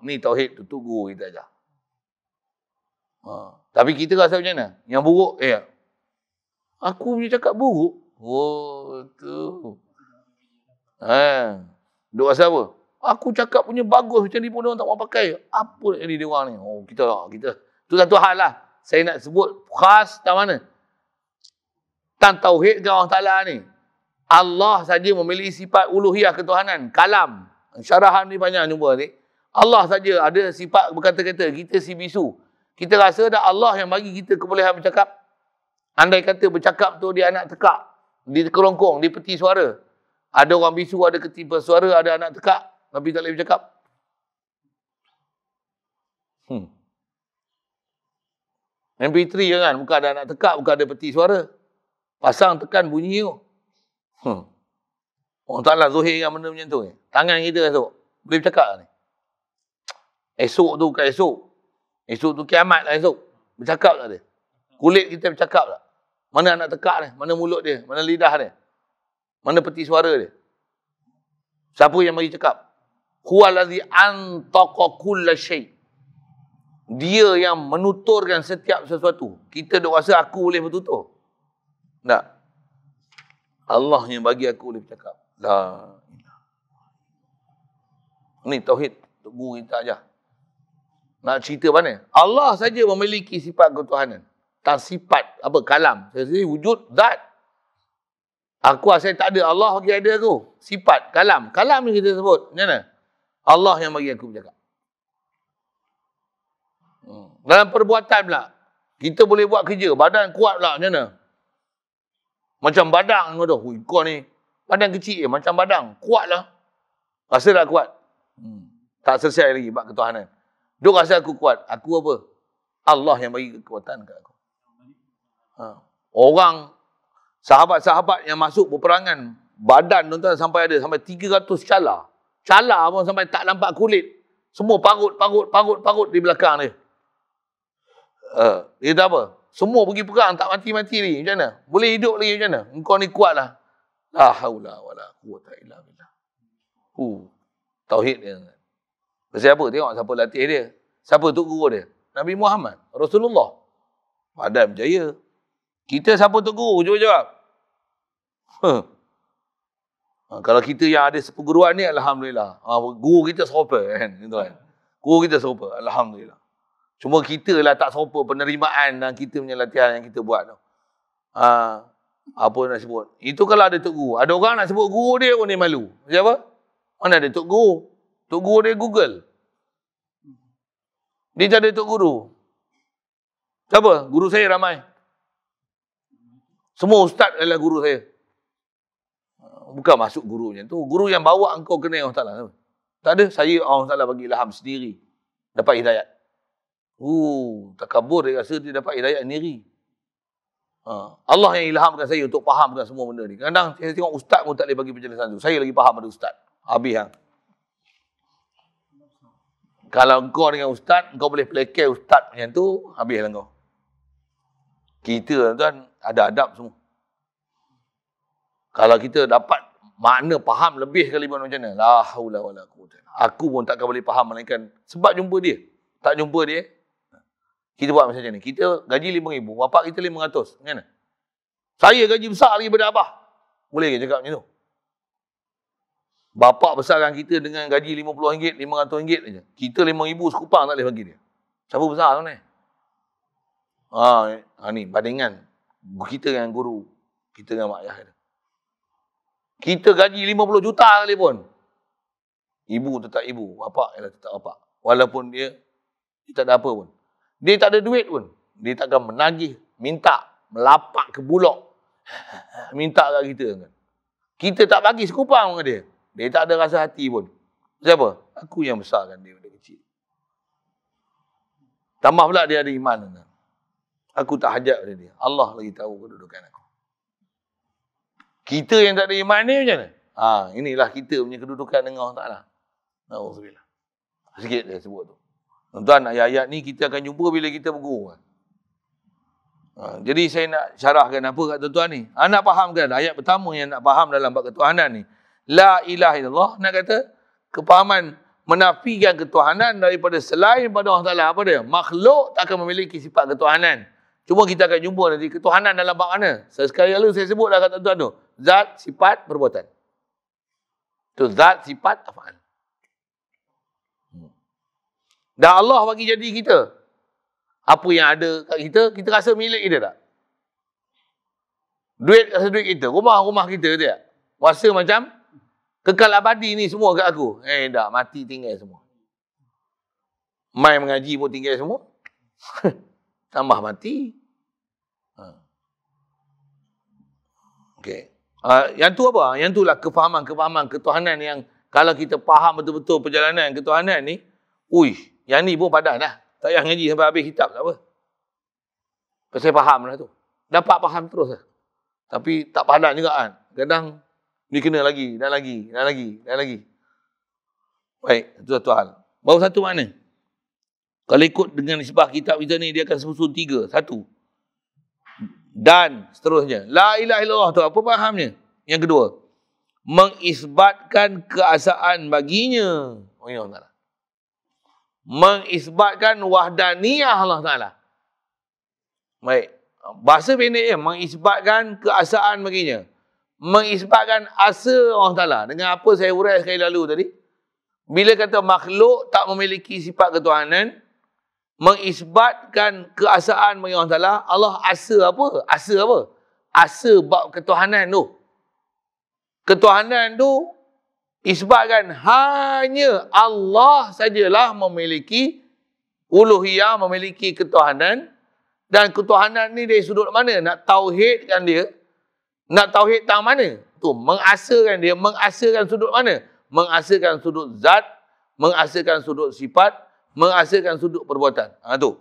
Ni tauhid tu guru kita ajar. Tapi kita rasa macam mana? Yang buruk, aku punya cakap buruk. Tu. Duk rasa apa? Aku cakap punya bagus macam ni pun orang tak mau pakai. Apa nak jadi dia orang ni? Kita. Tu satu hal lah. Saya nak sebut khas tak mana? Tan tauhid ke Allah Ta'ala ni. Allah saja memiliki sifat uluhiyah ketuhanan. Kalam. Syarahan ni banyak jumpa ni. Allah saja ada sifat berkata-kata. Kita si bisu. Kita rasa dah Allah yang bagi kita kebolehan bercakap. Andai kata bercakap tu dia anak tekak. Di kelongkong, di peti suara. Ada orang bisu, ada ketipa suara, ada anak tekak. Tapi tak boleh bercakap. MP3 je kan, bukan ada anak tekak, bukan ada peti suara. Pasang tekan bunyi tu. Orang Ta'ala zuhir yang benda macam tu. Tangan kita esok. Boleh bercakap ni. Esok tu bukan esok. Esok tu kiamat lah esok. Bercakap tak dia? Kulit kita bercakap tak? Mana anak tekak dia? Mana mulut dia? Mana lidah dia? Mana peti suara dia? Siapa yang bagi cakap? Huwallazi antaqa kulla syai'. Dia yang menuturkan setiap sesuatu. Kita duk rasa aku boleh bertutur. Tak. Allah yang bagi aku boleh bercakap. La ilah. Ni tauhid untuk guru kita ajar. Nak cerita mana? Allah saja memiliki sifat ketuhanan. Tak sifat apa kalam. Jadi wujud zat. Aku asal tak ada, Allah bagi ada aku. Sifat kalam. Kalam ni kita sebut. Macam mana? Allah yang bagi aku bercakap. Dalam perbuatan pula. Kita boleh buat kerja. Badan kuat pula. Macam mana? Macam badang tu. Kau ni. Badan kecil je. Macam badang. Kuat lah. Rasa tak kuat? Tak selesai lagi bab ketuhanan. Duk rasa aku kuat. Aku apa? Allah yang bagi kekuatan kat aku. Orang, sahabat-sahabat yang masuk peperangan. Badan tuan-tuan sampai ada. Sampai 300 cala. Cala pun sampai tak nampak kulit. Semua parut di belakang dia. Dia kata apa? Semua pergi perang tak mati-mati lagi. Macam mana? Boleh hidup lagi macam mana? Engkau ni kuat lah. La haula wala quwwata illa billah. Tauhid dia. Pasal apa? Tengok siapa latih dia. Siapa tok guru dia? Nabi Muhammad. Rasulullah. Padan berjaya. Kita siapa tok guru? Cuba jawab. Kalau kita yang ada seperguruan ni, alhamdulillah. Guru kita serupa kan? Guru kita serupa. Alhamdulillah. Cuma kita lah tak serupa penerimaan dan kita punya latihan yang kita buat tu. Apa nak sebut? Itu kalau ada tok guru. Ada orang nak sebut guru dia pun dia malu. Siapa? Mana ada tok guru? Tok guru dia Google. Dia tak ada tok guru. Siapa? Guru saya ramai. Semua ustaz adalah guru saya. Bukan masuk guru macam tu. Guru yang bawa engkau kena Allah Ta'ala. Tak ada. Saya Allah Ta'ala bagi ilham sendiri. Dapat hidayat. Takabur dia rasa dia dapat hidayat sendiri. Allah yang ilhamkan saya untuk fahamkan semua benda ni. Kadang saya tengok ustaz pun tak boleh bagi penjelasan tu. Saya lagi faham ada ustaz. Habis hang. Kalau kau dengan ustaz, kau boleh pelekeh ustaz macam tu, habislah kau. Kita tuan ada adab semua. Kalau kita dapat makna faham lebih sekali macam mana? La haula wala quwwata. Aku pun takkan boleh faham melainkan sebab jumpa dia. Tak jumpa dia, kita buat macam ni. Kita gaji 5,000, bapak kita 500. Macam mana? Saya gaji besar lagi daripada abah. Boleh ke cakap macam tu? Bapak besarkan kita dengan gaji RM50, RM500 saja. Kita 5,000 sekupang tak boleh bagi dia. Siapa besar tu ni? Ni bandingan kita dengan guru, kita dengan mak ayah kita. Kita gaji 50 juta kali pun. Ibu tetap ibu, bapak ialah tetap bapak. Walaupun dia tak ada apa pun. Dia tak ada duit pun. Dia takkan menagih, minta, melapak ke bulok. Minta kat kita kan. Kita tak bagi sekupang dengan dia. Dia tak ada rasa hati pun. Siapa? Aku yang besarkan dia dari kecil. Tambah pula dia ada iman. Aku tak hajat pada dia. Allah lagi tahu kedudukan aku. Kita yang tak ada iman ni macam mana? Inilah kita punya kedudukan dengan Allah Ta'ala. Na'udzubillah. Sikit dia sebut tu. Tuan-tuan, ayat-ayat ni kita akan jumpa bila kita berguru. Jadi saya nak syarahkan apa kat tuan-tuan ni. Nak fahamkan ayat pertama yang nak faham dalam bab ketuhanan ni. La ilaha illallah. Nak kata kepahaman menafikan ketuhanan daripada selain pada Allah Ta'ala. Apa dia? Makhluk tak akan memiliki sifat ketuhanan. Cuma kita akan jumpa nanti ketuhanan dalam bab mana. Sekali lalu saya sebut dah kat tuan-tuan tu. Zat, sifat, perbuatan. Itu zat, sifat, af'al. Dan Allah bagi jadi kita. Apa yang ada kat kita, kita rasa milik kita tak? Duit rasa duit kita. Rumah kita tak? Rasa macam kekal abadi ni semua kat aku. Tak, mati tinggal semua. Mai mengaji pun tinggal semua. Tambah mati. Okey. Yang tu apa? Yang tu lah kefahaman ketuhanan yang kalau kita faham betul-betul perjalanan ketuhanan ni, yang ni pun padan dah. Tak payah ngaji sampai habis kitab tak apa. Pasal faham lah tu. Dapat faham terus lah. Tapi tak padan juga kan. Kadang ni kena lagi, dan lagi. Baik, itu satu hal. Baru satu makna. Kalau ikut dengan nisbah kitab kita ni, dia akan susun 3. 1. Dan seterusnya. La ilaha illallah tu apa fahamnya? Yang kedua, mengisbatkan keasaan baginya. Allah Ta'ala. Mengisbatkan wahdaniyah Allah Ta'ala. Baik. Bahasa pendek ya, mengisbatkan keasaan baginya. Mengisbatkan asa Allah Ta'ala. Dengan apa saya urai sekali lalu tadi. Bila kata makhluk tak memiliki sifat ketuhanan, mengisbatkan keasaan bagi Allah Ta'ala, Allah asa apa? Asa bab ketuhanan tu. Ketuhanan tu isbatkan hanya Allah sajalah memiliki uluhiyah, memiliki ketuhanan. Dan ketuhanan ni dari sudut mana? Nak tauhidkan dia. Nak tauhid tang mana? Tu, mengasakan dia. Mengasakan sudut mana? Mengasakan sudut zat, mengasakan sudut sifat, mengasakan sudut perbuatan. Tu.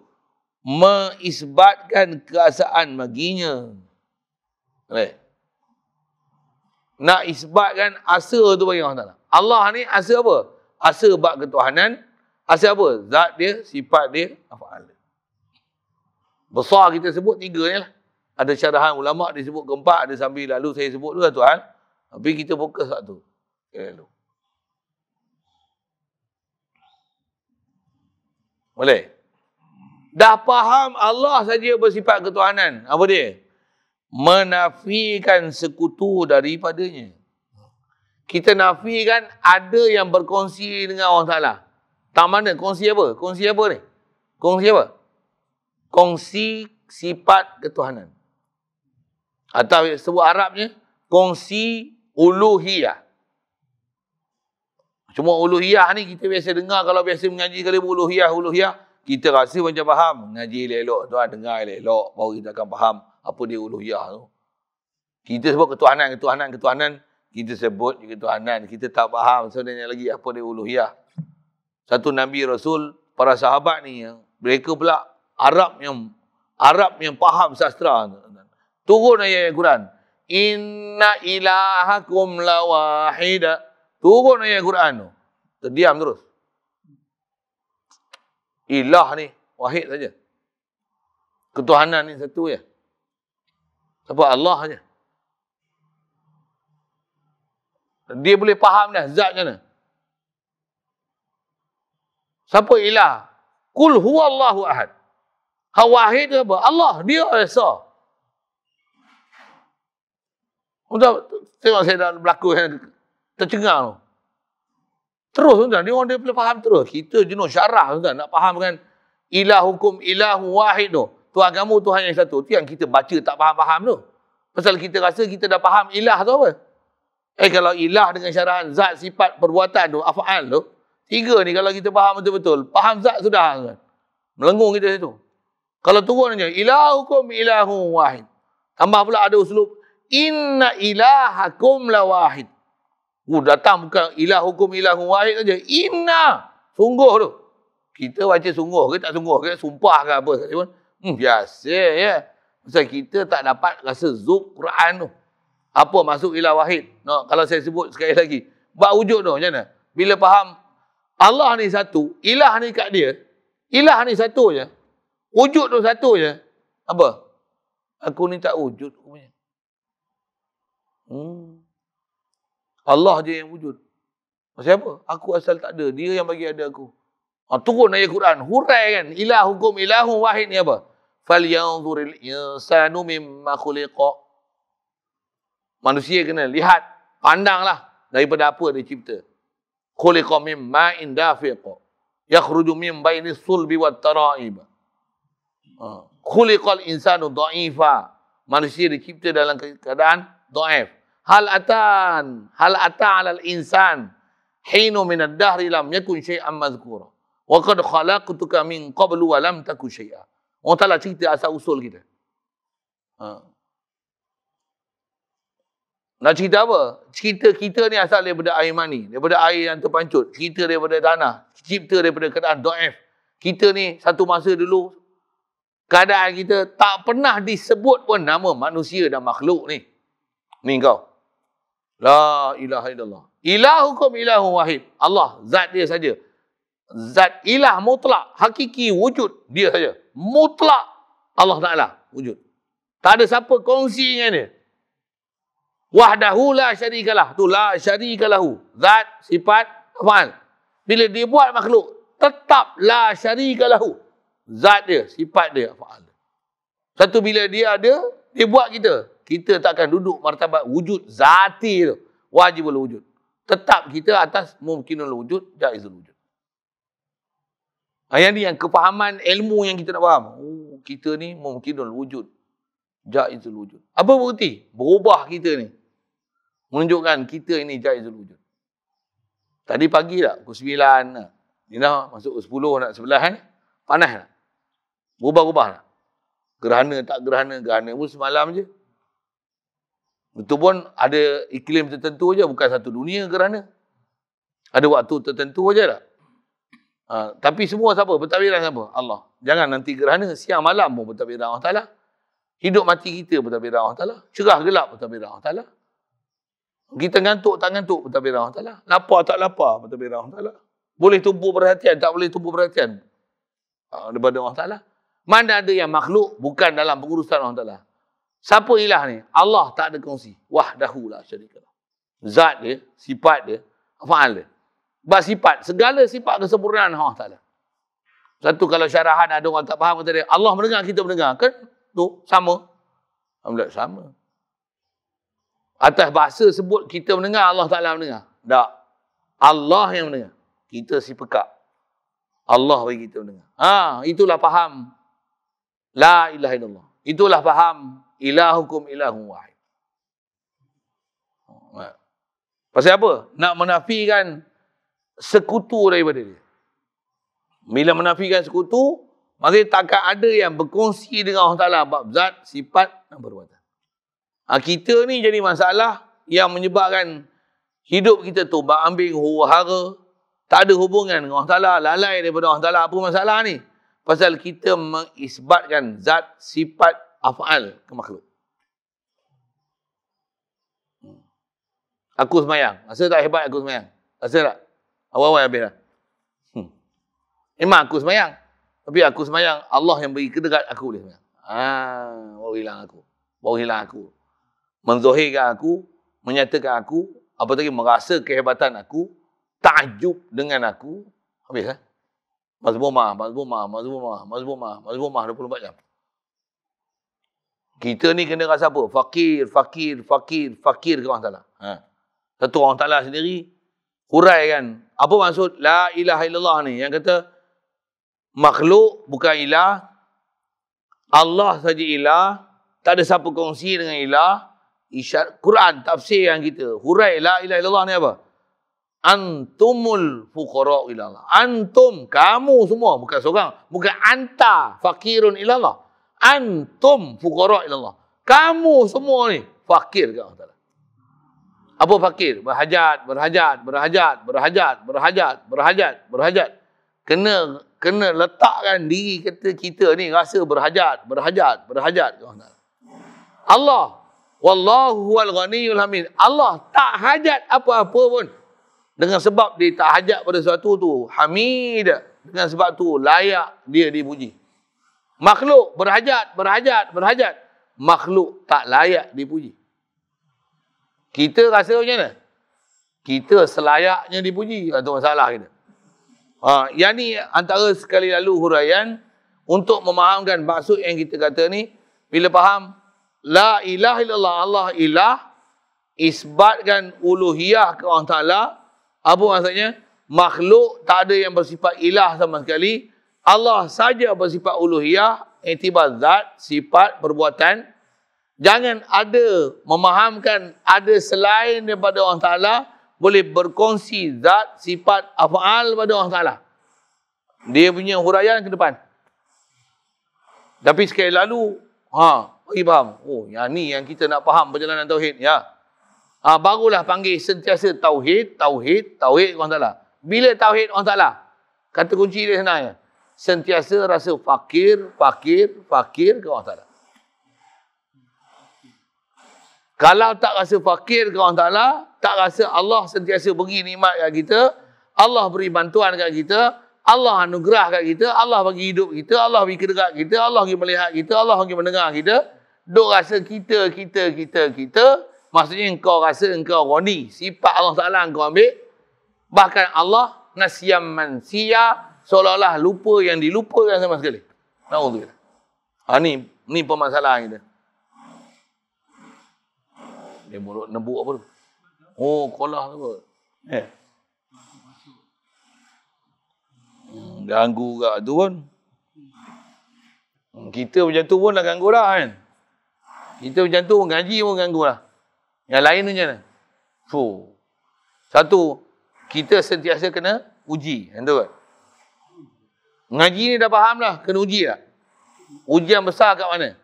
Mengisbatkan keasaan baginya. Nak isbatkan asa tu bagi Allah Ta'ala. Allah ni asa apa? Asa bab ketuhanan. Asa apa? Zat dia, sifat dia, af'al dia. Besar kita sebut 3 ni lah. Ada syarahan ulama' disebut keempat, ada sambil lalu saya sebut tu satu hal. Tapi kita fokus satu. Lalu. Boleh? Dah faham Allah saja bersifat ketuhanan. Apa dia? Menafikan sekutu daripadanya. Kita nafikan ada yang berkongsi dengan Allah Ta'ala. Tak mana? Kongsi apa? Kongsi apa ni? Kongsi apa? Kongsi sifat ketuhanan. Atau sebut Arabnya, kongsi uluhiyah. Cuma uluhiyah ni kita biasa dengar, kalau biasa mengaji kali uluhiyah, kita rasa macam faham. Mengaji elok-elok, tuan dengar elok-elok, baru kita akan faham apa dia uluhiyah tu. Kita sebut ketuhanan, kita sebut ketuhanan, kita tak faham sebenarnya lagi apa dia uluhiyah. Satu Nabi Rasul, para sahabat ni, mereka pula Arab yang faham sastra. Turun ayat Quran. Inna ilahakum lawahida. Turun ayat Quran tu. Terdiam terus. Ilah ni wahid saja. Ketuhanan ni satu je. Sebab Allah saja. Dia boleh faham dah zat macam mana. Siapa ilah? Kul huwallahu ahad. Wahid tu apa? Allah, dia esa. Tengok saya dah berlaku tercengang tu. Terus tuan, dia orang dia boleh faham terus. Kita jenuh syarah tuan, nak fahamkan ilahukum ilahu wahid tu. Tuhan kamu Tuhan yang satu. Itu yang kita baca tak faham-faham tu. Pasal kita rasa kita dah faham ilah tu apa. Kalau ilah dengan syarahan zat, sifat, perbuatan tu, af'al tu, 3 ni kalau kita faham betul-betul, faham zat sudah tuan. Melengung kita situ. Kalau turun aja ilahukum ilahu wahid. Tambah pula ada uslub inna ilahakum la wahid. Datang bukan ilahukum ilahu wahid saja. Inna. Sungguh tu. Kita baca sungguh ke tak sungguh ke? Sumpah ke apa? Biasa ya. Pasal kita tak dapat rasa zuk Quran tu. Apa maksud ilah wahid? No, kalau saya sebut sekali lagi. Buat wujud tu macam mana? Bila faham Allah ni satu, ilah ni kat dia. Ilah ni satu je. Wujud tu satu je. Apa? Aku ni tak wujud. Allah je yang wujud. Pasal apa? Aku asal tak ada. Dia yang bagi ada aku. Turun ayat Quran. Hurai kan. Ilahukum ilahu wahid ni apa? Falyanzuril insanu mimma khuliqa. Manusia kena lihat. Pandanglah. Daripada apa dia cipta. Khuliqa mimma indafiqa. Yakhruju min baini sulbi wat tara'ib. Khuliqal insanu dha'ifa. Manusia dicipta dalam keadaan dhaif. Hal ata 'alal insan hinu min ad-dahri lam yakun syai'an mazkura. Wa qad khalaqtuka min qablu wa lam taku syai'a. Allah Ta'ala cerita asal usul kita. Nak cerita apa? Cerita kita ni asal daripada air mani. Daripada air yang terpancut. Kita daripada tanah. Cipta daripada keadaan do'if. Kita ni satu masa dulu, keadaan kita tak pernah disebut pun nama manusia dan makhluk ni. Ni kau. La ilaha illallah. Ilahukum ilahu wahid. Allah, zat dia saja. Zat ilah mutlak. Hakiki wujud. Dia saja. Mutlak. Allah Ta'ala wujud. Tak ada siapa kongsi dengan dia. Wahdahu la syarikalah. Tu la syarikalahu. Zat, sifat, afal. Bila dia buat makhluk, tetap la syarikalahu. Zat dia, sifat dia, afal. Satu bila dia ada, dia buat kita. Kita takkan duduk martabat wujud zati tu. Wajibul wujud. Tetap kita atas mumkinul wujud, jaizul wujud. Yang ni yang kefahaman ilmu yang kita nak faham. Oh, kita ni mumkinul wujud, jaizul wujud. Apa bukti? Berubah kita ni. Menunjukkan kita ini jaizul wujud. Tadi pagi tak? Pukul 9. Ni dah masuk pukul 10 nak 11 kan? Panas tak? Berubah-ubah tak? Gerhana tak gerhana. Gerhana pun semalam je. Itu pun ada iklim tertentu je. Bukan satu dunia gerhana. Ada waktu tertentu je tak? Tapi semua siapa? Pentadbiran siapa? Allah. Jangan nanti gerhana siang malam pun pentadbiran Allah Ta'ala. Hidup mati kita pentadbiran Allah Ta'ala. Cerah gelap pentadbiran Allah Ta'ala. Kita ngantuk tak ngantuk pentadbiran Allah Ta'ala. Lapar tak lapar pentadbiran Allah Ta'ala. Boleh tumpu perhatian tak boleh tumpu perhatian daripada Allah Ta'ala. Mana ada yang makhluk bukan dalam pengurusan Allah Ta'ala. Siapa ilah ni? Allah tak ada kongsi. Wahdahu la syarikalah. Zat dia, sifat dia, afal dia. Sebab sifat, segala sifat kesempurnaan Allah Ta'ala. Satu kalau syarahan ada orang tak faham kata dia, Allah mendengar, kita mendengar. Kan? Tu, sama. Alhamdulillah, sama. Atas bahasa sebut kita mendengar, Allah Ta'ala mendengar. Tak. Allah yang mendengar. Kita si pekak. Allah bagi kita mendengar. Itulah faham. La ilaha illallah. Itulah faham. Ilahukum ilahun wahid. Pasal apa? Nak menafikan sekutu daripada dia. Bila menafikan sekutu, maksudnya takkan ada yang berkongsi dengan Allah Ta'ala bab zat, sifat dan perbuatan. Kita ni jadi masalah yang menyebabkan hidup kita tu berambing huru-hara, tak ada hubungan dengan Allah Ta'ala, lalai daripada Allah Ta'ala. Apa masalah ni? Pasal kita mengisbatkan zat, sifat, af'al ke makhluk. Aku semayang. Rasa tak hebat aku semayang? Rasa tak? Awal-awal habis dah. Memang aku semayang. Tapi aku semayang, Allah yang beri kedekat aku boleh semayang. Baru hilang aku. Baru hilang aku. Menzohirkan aku, menyatakan aku, apa tadi, merasa kehebatan aku, takjub dengan aku. Habis lah. Mazmumah 24 jam. Kita ni kena rasa apa? Fakir ke Allah Ta'ala. Satu Allah Ta'ala sendiri huraikan. Apa maksud la ilaha illallah ni? Yang kata makhluk bukan ilah, Allah saja ilah, tak ada siapa kongsi dengan ilah. Isyarat Quran tafsir yang kita hurai la ilaha illallah ni apa? Antumul fuqara ilallah. Antum, kamu semua, bukan seorang, bukan anta fakirun ilallah. Antum fuqara ilallah. Kamu semua ni fakir ke Allah Ta'ala. Apa fakir? Berhajat. Kena letakkan diri kita ni rasa berhajat ke Allah Ta'ala. Allah, wallahu huwal ghaniyul hamid. Allah tak hajat apa-apa pun. Dengan sebab dia tak hajat pada sesuatu tu, hamid. Dengan sebab tu layak dia dipuji. Makhluk berhajat. Makhluk tak layak dipuji. Kita rasa macam mana? Kita selayaknya dipuji. Itu masalah kita. Yang ni antara sekali lalu huraian untuk memahamkan maksud yang kita kata ni. Bila faham la ilaha illallah, Allah ilah, isbatkan uluhiyah ke Allah Ta'ala. Apa maksudnya? Makhluk tak ada yang bersifat ilah sama sekali. Allah saja bersifat uluhiyah, iktibar zat, sifat, perbuatan. Jangan ada memahamkan ada selain daripada Allah Ta'ala boleh berkongsi zat, sifat, af'al pada Allah Ta'ala. Dia punya huraian ke depan. Tapi sekali lalu, bagi faham. Oh, yang ni yang kita nak faham perjalanan tauhid. Ya. Barulah panggil sentiasa tauhid Allah Ta'ala. Bila tauhid Allah Ta'ala? Kata kunci dia sebenarnya. Sentiasa rasa fakir ke Allah Ta'ala. Kalau tak rasa fakir ke Allah Ta'ala, tak rasa Allah sentiasa beri nikmat kat kita, Allah beri bantuan kat kita, Allah anugerah kat kita, Allah bagi hidup kita, Allah bagi kedekat kita, Allah bagi melihat kita, Allah bagi mendengar kita, duk rasa kita, maksudnya engkau rasa engkau roni. Sifat Allah Ta'ala engkau ambil. Bahkan Allah nasyam mansiya, seolah-olah lupa yang dilupakan sama sekali. Na'udzubillah. Ni permasalahan kita. Dia mulut nebuk apa tu? Kolah tu. Ganggu kat tu pun. Kita macam tu pun dah ganggu dah kan. Kita macam tu pun ngaji pun ganggu lah. Yang lain tu macam mana? Satu, kita sentiasa kena uji. Yang tu kan? Ngaji ni dah faham lah. Kena uji tak? Ujian besar kat mana?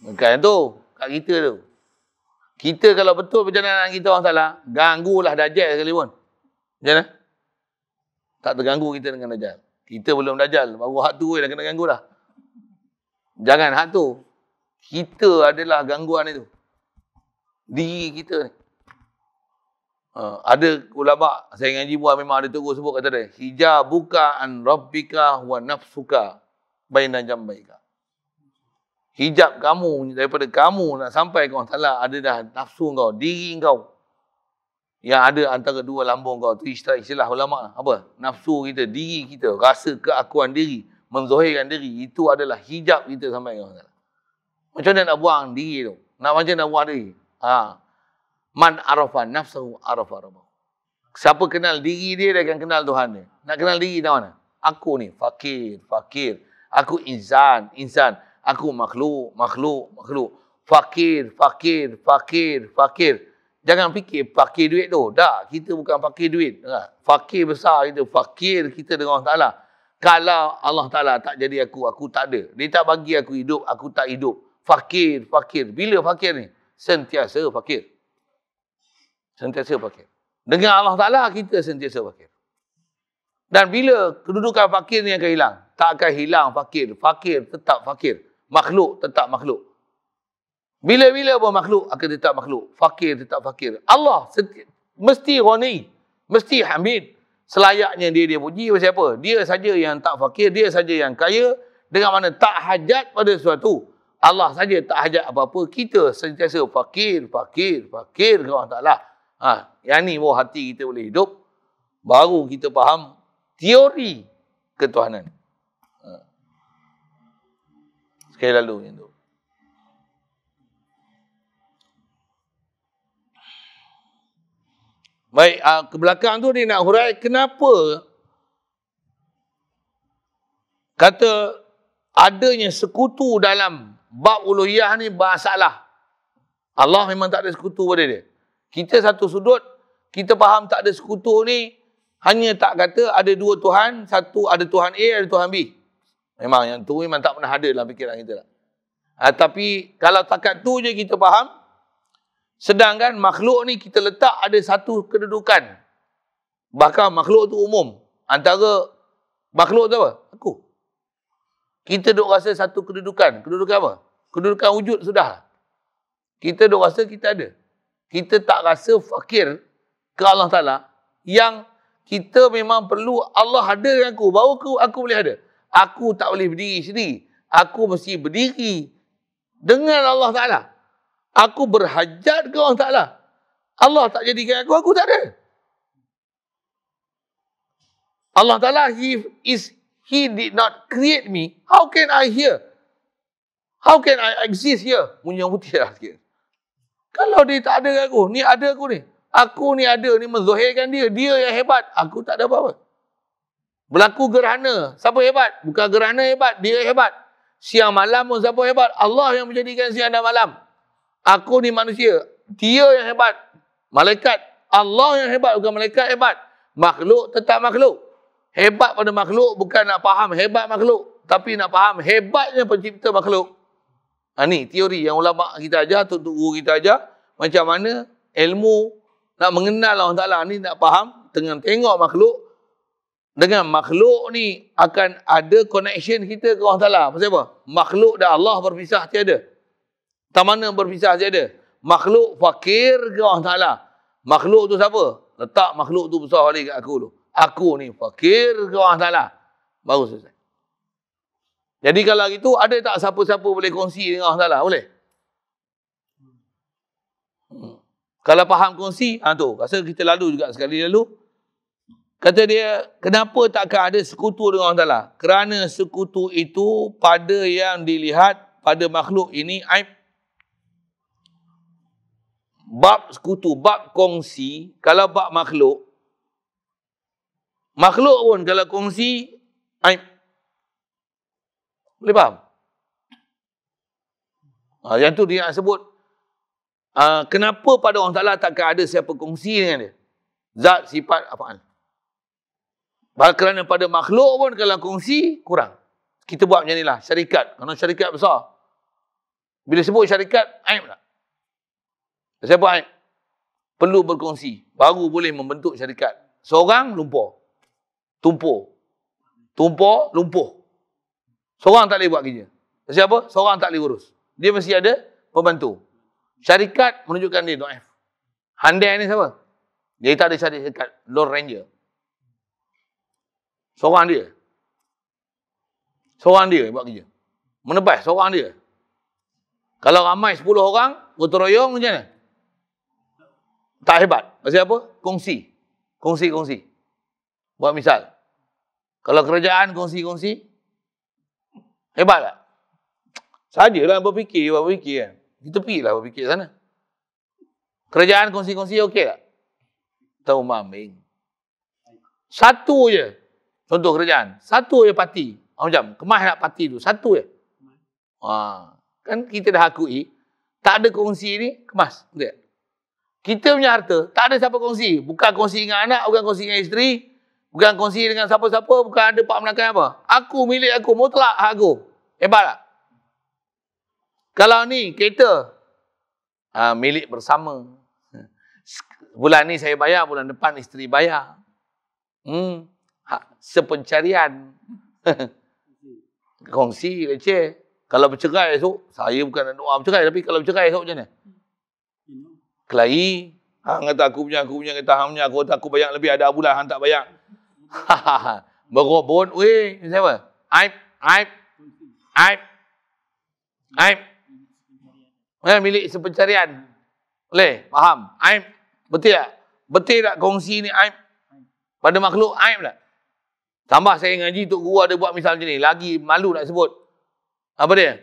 Bukan tu. Kat kita tu. Kita kalau betul perjalanan kita orang salah, ganggulah Dajjal sekali pun. Macam mana? Tak terganggu kita dengan Dajjal. Kita belum Dajjal. Baru hak tu dah kena ganggu dah. Jangan hak tu. Kita adalah gangguan itu. Diri kita ni. Ada ulama, saya ngaji buah memang ada tegur sebut kata dia, hijabuka an rabbika wa nafsuka baina jambaika. Hijab kamu daripada kamu nak sampai ke Allah Ta'ala ada dah nafsu kau, diri kau yang ada antara dua lambung kau. Itu istilah ulama. Apa? Nafsu kita, diri kita, rasa keakuan diri, menzahirkan diri, itu adalah hijab kita sampai ke Allah Ta'ala. Macam mana nak buang diri tu? Macam nak buang diri? Man arafa nafsahu arafa rabbahu. Siapa kenal diri dia akan kenal Tuhan dia. Nak kenal diri tahu mana? Aku ni fakir. Aku insan. Aku makhluk. Fakir. Jangan fikir fakir duit tu. Tak, kita bukan fakir duit. Fakir besar kita. Fakir kita dengan Allah Ta'ala. Kalau Allah Ta'ala tak jadi aku tak ada. Dia tak bagi aku hidup, aku tak hidup. Fakir. Bila fakir ni? Sentiasa fakir. Dengan Allah Ta'ala kita sentiasa fakir. Dan bila kedudukan fakir ni akan hilang. Tak akan hilang fakir. Fakir tetap fakir. Makhluk tetap makhluk. Bila-bila pun makhluk akan tetap makhluk. Fakir tetap fakir. Allah mesti ghani. Mesti hamid. Selayaknya dia puji pasal apa? Dia saja yang tak fakir. Dia saja yang kaya. Dengan mana tak hajat pada sesuatu. Allah saja tak hajat apa-apa. Kita sentiasa fakir ke Allah Ta'ala. Yang ni baru hati kita boleh hidup. Baru kita faham teori ketuhanan. Sekali lalu yang tu. Baik, ke belakang tu dia nak hurai kenapa kata adanya sekutu dalam bab uluhiyah ni masalah. Allah memang tak ada sekutu pada dia. Kita satu sudut, kita faham tak ada sekutu ni, hanya tak kata ada dua Tuhan, satu ada Tuhan A, ada Tuhan B. Memang yang tu memang tak pernah ada dalam fikiran kita. Tapi kalau takat tu je kita faham, sedangkan makhluk ni kita letak ada satu kedudukan. Bahkan makhluk tu umum. Antara makhluk tu apa? Aku. Kita duk rasa satu kedudukan. Kedudukan apa? Kedudukan wujud sudah. Kita duk rasa kita ada. Kita tak rasa fakir ke Allah Ta'ala. Yang kita memang perlu Allah ada dengan aku. Baru aku boleh ada. Aku tak boleh berdiri sendiri. Aku mesti berdiri dengan Allah Ta'ala. Aku berhajat ke Allah Ta'ala. Allah tak jadikan aku tak ada. Allah Ta'ala, He did not create me. How can I here? How can I exist here? Punya putih lah sikit. Kalau dia tak ada aku, ni ada aku ni. Aku ni ada, ni menzahirkan dia. Dia yang hebat. Aku tak ada apa-apa. Berlaku gerhana. Siapa hebat? Bukan gerhana hebat. Dia hebat. Siang malam pun siapa hebat? Allah yang menjadikan siang dan malam. Aku ni manusia. Dia yang hebat. Malaikat. Allah yang hebat. Bukan malaikat hebat. Makhluk tetap makhluk. Hebat pada makhluk bukan nak faham hebat makhluk. Tapi nak faham hebatnya pencipta makhluk. Ni teori yang ulama kita ajar, tok guru kita ajar. Macam mana ilmu nak mengenal Allah Ta'ala ni, nak faham dengan tengok makhluk. Dengan makhluk ni akan ada connection kita ke Allah Ta'ala. Pasal apa? Makhluk dan Allah berpisah tiada. Tak mana berpisah tiada. Makhluk fakir ke Allah Ta'ala. Makhluk tu siapa? Letak makhluk tu besar balik kat aku tu. Aku ni fakir ke Allah Ta'ala. Baru selesai. Jadi kalau gitu, ada tak siapa-siapa boleh kongsi dengan Allah Ta'ala? Boleh? Kalau faham kongsi, tu. Rasa kita lalu juga sekali lalu. Kata dia, kenapa takkan ada sekutu dengan Allah Ta'ala? Kerana sekutu itu pada yang dilihat pada makhluk ini aib. Bab sekutu, bab kongsi, kalau bab makhluk pun kalau kongsi, aib. Boleh faham? Yang tu dia nak sebut. Kenapa pada Allah Ta'ala takkan ada siapa kongsi dengan dia? Zat, sifat, af'al. Kerana pada makhluk pun kalau kongsi, kurang. Kita buat macam inilah, syarikat. Kerana syarikat besar. Bila sebut syarikat, aib tak? Siapa aib? Perlu berkongsi. Baru boleh membentuk syarikat. Seorang lumpur. Tumpur. Tumpur, lumpuh. Seorang tak boleh buat kerja. Siapa? Seorang tak boleh urus. Dia mesti ada pembantu. Syarikat menunjukkan dia do'if. Handai ni siapa? Dia tak ada syarikat. Lord Ranger. Seorang dia. Seorang dia buat kerja. Menebas, seorang dia. Kalau ramai 10 orang, gotong royong macam mana? Tak hebat. Pasal apa? Kongsi. Kongsi-kongsi. Buat misal. Kalau kerajaan kongsi-kongsi, hebat tak? Sajalah berfikir kan. Kita pergilah berfikir sana. Kerajaan kongsi-kongsi okey tak? Tahu mambing. Satu je. Contoh kerajaan. Satu je parti. Macam kemas nak parti tu. Satu je. Kan kita dah akui. Tak ada kongsi ni, kemas. Betul? Kita punya harta, tak ada siapa kongsi. Bukan kongsi dengan anak, bukan kongsi dengan isteri. Bukan kongsi dengan siapa-siapa, bukan ada pak menakan apa. Aku, milik aku, mutlak aku. Hebat tak? Kalau ni, kereta. Milik bersama. Bulan ni saya bayar, bulan depan isteri bayar. Sepencarian. Kongsi, leceh. Kalau bercerai esok, saya bukan nak doa bercerai, tapi kalau bercerai esok macam mana? Kelahi. Kata aku punya, kata hang punya, aku bayar lebih, ada bulan hang tak bayar. Berobot, weh, siapa? Aib. Milik sepencarian. Boleh? Faham? Aib. Betul tak? Betul tak kongsi ni aib? Pada makhluk, aib tak? Tambah saya ngaji, Tok Guru ada buat misal macam ni. Lagi malu nak sebut. Apa dia?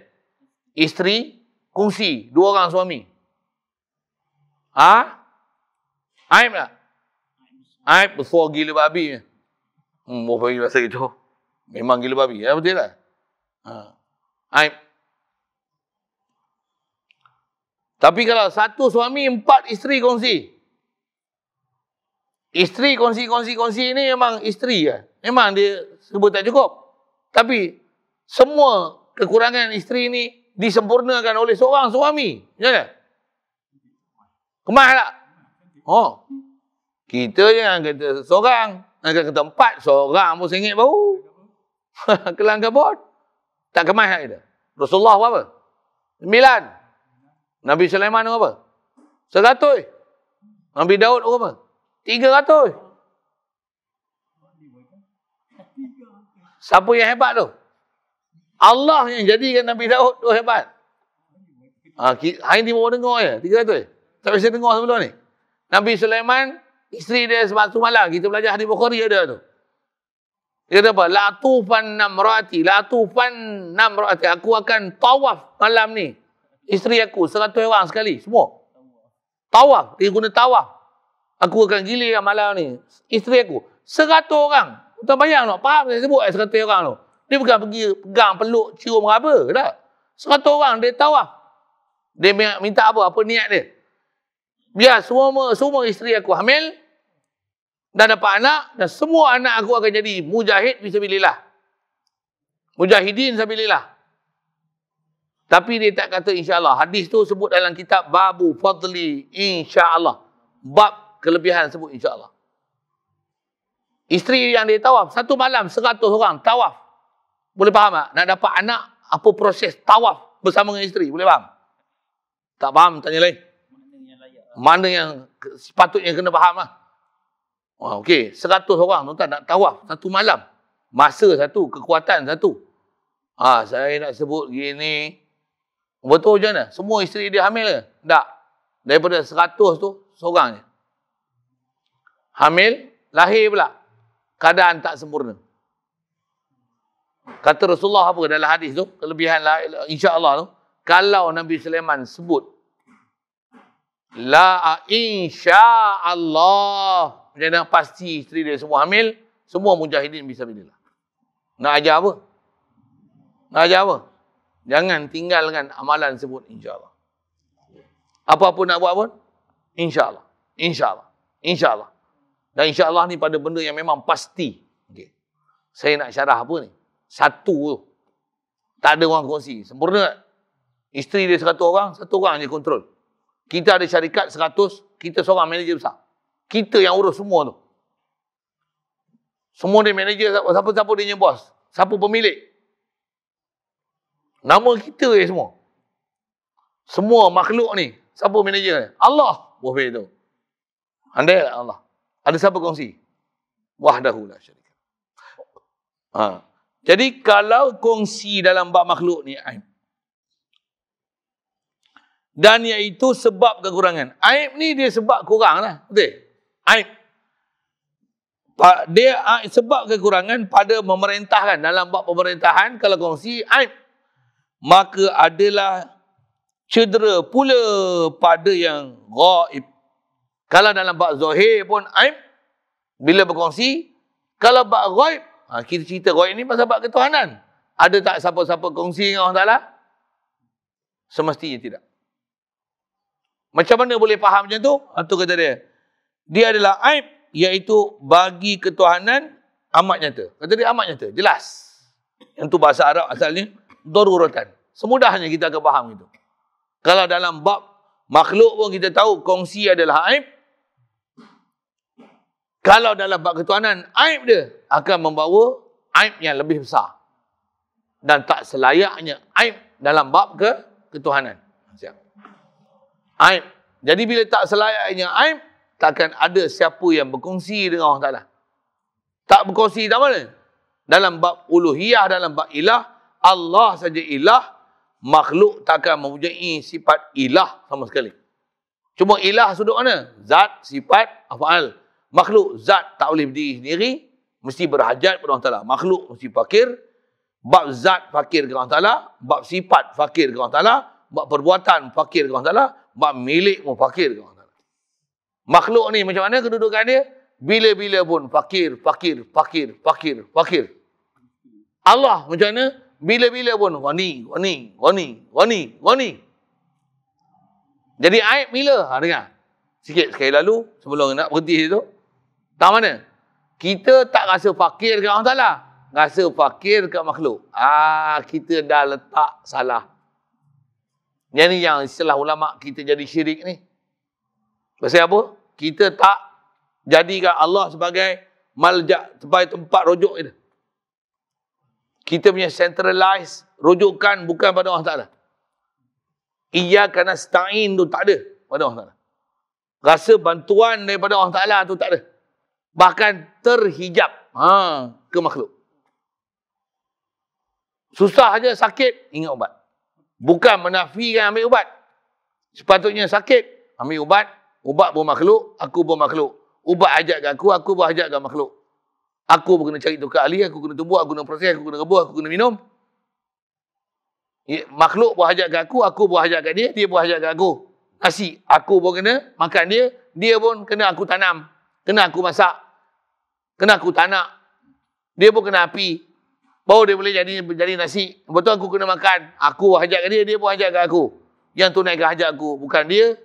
Isteri, kongsi. 2 orang suami. Aib tak? Aib besar gila babi. Berapa gila rasa gitu. Memang gila babi. Betul tak? Aib. Tapi kalau satu suami, 4 isteri kongsi. Isteri kongsi ni memang isteri lah. Memang dia sebut tak cukup. Tapi semua kekurangan isteri ni disempurnakan oleh seorang suami. Macam mana? Kemas tak? Kita jangan kata seorang. Jangan kata 4. Seorang pun sengit bau. Kelang kabut. Tak kemas tak kita? Rasulullah apa? 9. Nabi Sulaiman apa? 100. Nabi Daud apa? 300. Siapa yang hebat tu? Allah yang jadikan Nabi Daud tu hebat. Hari ni baru dengar je. 300. Tak biasa dengar sebelum ni. Nabi Sulaiman, isteri dia satu malam. Kita belajar hadis Bukhari ada tu. Dia kata apa? Latufan namrati. Aku akan tawaf malam ni. Isteri aku 100 orang sekali. Semua. Tawaf. Dia guna tawaf. Aku akan gilir malam ni. Isteri aku 100 orang. Tak bayang tak? Faham saya sebut 100 orang tu. Dia bukan pergi pegang, peluk, cium apa. Tak? 100 orang dia tawaf. Dia minta apa? Apa niat dia? Biar semua isteri aku hamil. Dan dapat anak. Dan semua anak aku akan jadi mujahid fisabilillah. Mujahidin fisabilillah. Tapi dia tak kata insyaAllah. Hadis tu sebut dalam kitab Babu Fadli insyaAllah. bab kelebihan sebut insya-Allah. Isteri yang dia tawaf, satu malam 100 orang tawaf. Boleh faham tak? Nak dapat anak, apa proses tawaf bersama dengan isteri? Boleh faham? Tak faham, tanya lain. Mana yang sepatutnya kena faham lah. Okey, 100 orang tuan-tuan nak tawaf satu malam. Masa satu, kekuatan satu. Saya nak sebut gini. Betul je mana? Semua isteri dia hamil ke? Tak. Daripada 100 tu, seorang je. Hamil, lahir pula. Keadaan tak sempurna. Kata Rasulullah apa dalam hadis tu? Kelebihan insya-Allah tu. Kalau Nabi Sulaiman sebut la insya-Allah. Macam mana pasti isteri dia semua hamil. Semua mujahidin bisa bilillah. Nak ajar apa? Nak ajar apa? Jangan tinggalkan amalan sebut insya-Allah. Apa-apa nak buat pun, insya-Allah. Insya-Allah. Insya-Allah. Dan insya-Allah ni pada benda yang memang pasti. Okay. Saya nak syarah apa ni? Satu tu. Tak ada orang kongsi. Sempurna tak? Isteri dia 100 orang, satu orang je kontrol. Kita ada syarikat 100, kita seorang manager besar. Kita yang urus semua tu. Semua dia manager, siapa-siapa dia punya bos. Siapa pemilik. Nama kita je semua. Semua makhluk ni. Siapa manager ni? Allah. Wahai tu. Andai Allah. Ada siapa kongsi? Wahdahu la syarika. Jadi kalau kongsi dalam bab makhluk ni aib. Dan iaitu sebab kekurangan. Aib ni dia sebab kurang lah. Betul? Aib. Dia sebab kekurangan pada memerintahkan. Dalam bab pemerintahan, kalau kongsi aib. Maka adalah cedera pula pada yang ghaib. Kalau dalam bab zahir pun aib. Bila berkongsi. Kalau bab ghaib. Kita cerita ghaib ni pasal bab ketuhanan. Ada tak siapa-siapa kongsi dengan Allah Ta'ala? Semestinya tidak. Macam mana boleh faham macam tu? Itu kata dia. Dia adalah aib. Iaitu bagi ketuhanan amat nyata. Kata dia amat nyata. Jelas. Yang tu bahasa Arab asalnya. Daruratan. Semudahnya kita akan faham itu. Kalau dalam bab makhluk pun kita tahu kongsi adalah aib. Kalau dalam bab ketuhanan, aib dia akan membawa aib yang lebih besar. Dan tak selayaknya aib dalam bab ketuhanan. Siap. Aib. Jadi bila tak selayaknya aib, takkan ada siapa yang berkongsi dengan Allah Ta'ala. Tak berkongsi tak mana? Dalam bab uluhiyah, dalam bab ilah, Allah saja ilah, makhluk takkan mempunyai sifat ilah sama sekali. Cuma ilah sudut mana? Zat, sifat, af'al. Makhluk, zat tak boleh berdiri sendiri, mesti berhajat kepada Allah Ta'ala. Makhluk mesti fakir, bab zat fakir kepada Allah Ta'ala, bab sifat fakir kepada Allah Ta'ala, bab perbuatan fakir kepada Allah Ta'ala, bab milik pun fakir kepada Allah Ta'ala. Makhluk ni macam mana kedudukan dia? Bila-bila pun fakir, fakir, fakir, fakir, fakir. Allah macam mana? Bila-bila pun wani, wani, wani, wani, wani. Jadi aib bila? Dengar. Sikit sekali lalu, sebelum nak berhenti situ. Tahu mana? Kita tak rasa fakir ke Allah Ta'ala. Rasa fakir ke makhluk. Kita dah letak salah. Yang ni yang istilah ulama' kita jadi syirik ni. Pasal apa? Kita tak jadikan Allah sebagai malja', sebagai tempat rujuk kita. Kita punya centralize rujukan bukan pada Allah Ta'ala. Iyyaka nasta'in tu tak ada pada Allah Ta'ala. Rasa bantuan daripada Allah Ta'ala tu tak ada. Bahkan terhijab ke makhluk. Susah aja sakit, ingat ubat. Bukan menafikan ambil ubat. Sepatutnya sakit, ambil ubat. Ubat pun makhluk, aku pun makhluk. Ubat hajat ke aku pun hajat ke makhluk. Aku pun kena cari tukar ahli, aku kena tubuh, aku kena proses, aku kena rebus, aku kena minum. Makhluk pun hajat ke aku pun hajat ke dia pun hajat ke aku. Nasi, aku pun kena makan dia pun kena aku tanam. Kena aku masak. Kena aku tanak. Dia pun kena api. Baru dia boleh jadi nasi. Betul aku kena makan. Aku hajat ke dia pun hajat ke aku. Yang tunaikan hajat aku bukan dia.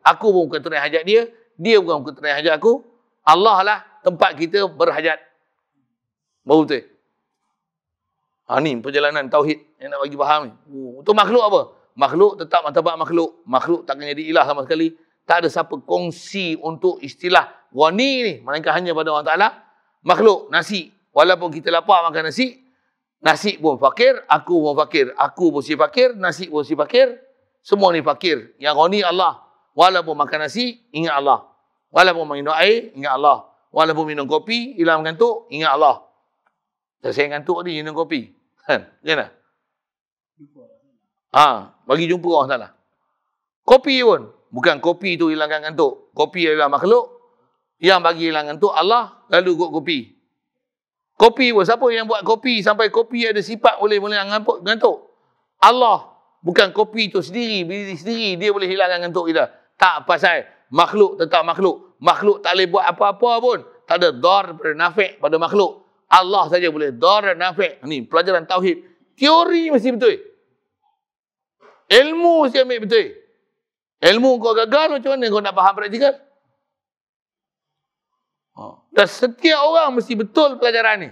Aku pun bukan tunai hajat dia. Dia bukan tunai hajat aku. Allah lah tempat kita berhajat. Baru betul. Ni perjalanan tauhid yang nak bagi faham ni. Untuk makhluk apa? Makhluk tetap martabat makhluk. Makhluk takkan jadi ilah sama sekali. Tak ada siapa kongsi untuk istilah ghani ni. Melainkan hanya pada Allah Ta'ala. Makhluk, nasi. Walaupun kita lapar makan nasi, nasi pun fakir, aku pun fakir. Aku pun si fakir, nasi pun si fakir. Semua ni fakir. Yang ghani Allah. Walaupun makan nasi, ingat Allah. Walaupun minum air, ingat Allah. Walaupun minum kopi, hilang ngantuk, ingat Allah. Saya ngantuk tadi, minum kopi. Kan? Macam mana? Bagi jumpa orang salah. Kopi pun. Bukan kopi tu hilangkan ngantuk. Kopi adalah makhluk. Yang bagi hilang ngantuk, Allah. Lalu ikut kopi. Kopi pun. Siapa yang buat kopi sampai kopi ada sifat boleh ngantuk? Allah. Bukan kopi tu sendiri. Bila sendiri, dia boleh hilangkan ngantuk kita. Tak pasal. Makhluk tetap makhluk. Makhluk tak boleh buat apa-apa pun. Tak ada dar nafi' pada makhluk. Allah saja boleh dar dan nafi'. Ni pelajaran tauhid. Teori mesti betul. Ilmu mesti ambil betul. Ilmu kau gagal, macam mana kau nak faham praktikal? Dan setiap orang mesti betul pelajaran ni.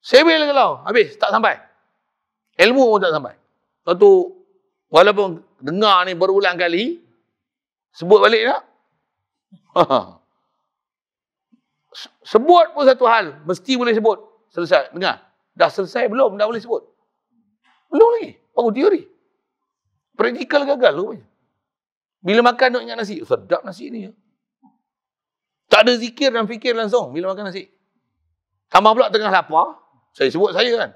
Sebel kalau habis, tak sampai. Ilmu pun tak sampai. Satu, walaupun dengar ni berulang kali, sebut balik tak? Sebut pun satu hal. Mesti boleh sebut. Selesai. Dengar. Dah selesai belum? Dah boleh sebut? Belum lagi. Baru teori. Praktikal gagal. Bila makan nak ingat nasi. Sedap nasi ni. Tak ada zikir dan fikir langsung bila makan nasi. Tambah pula tengah lapar. Saya sebut saya kan.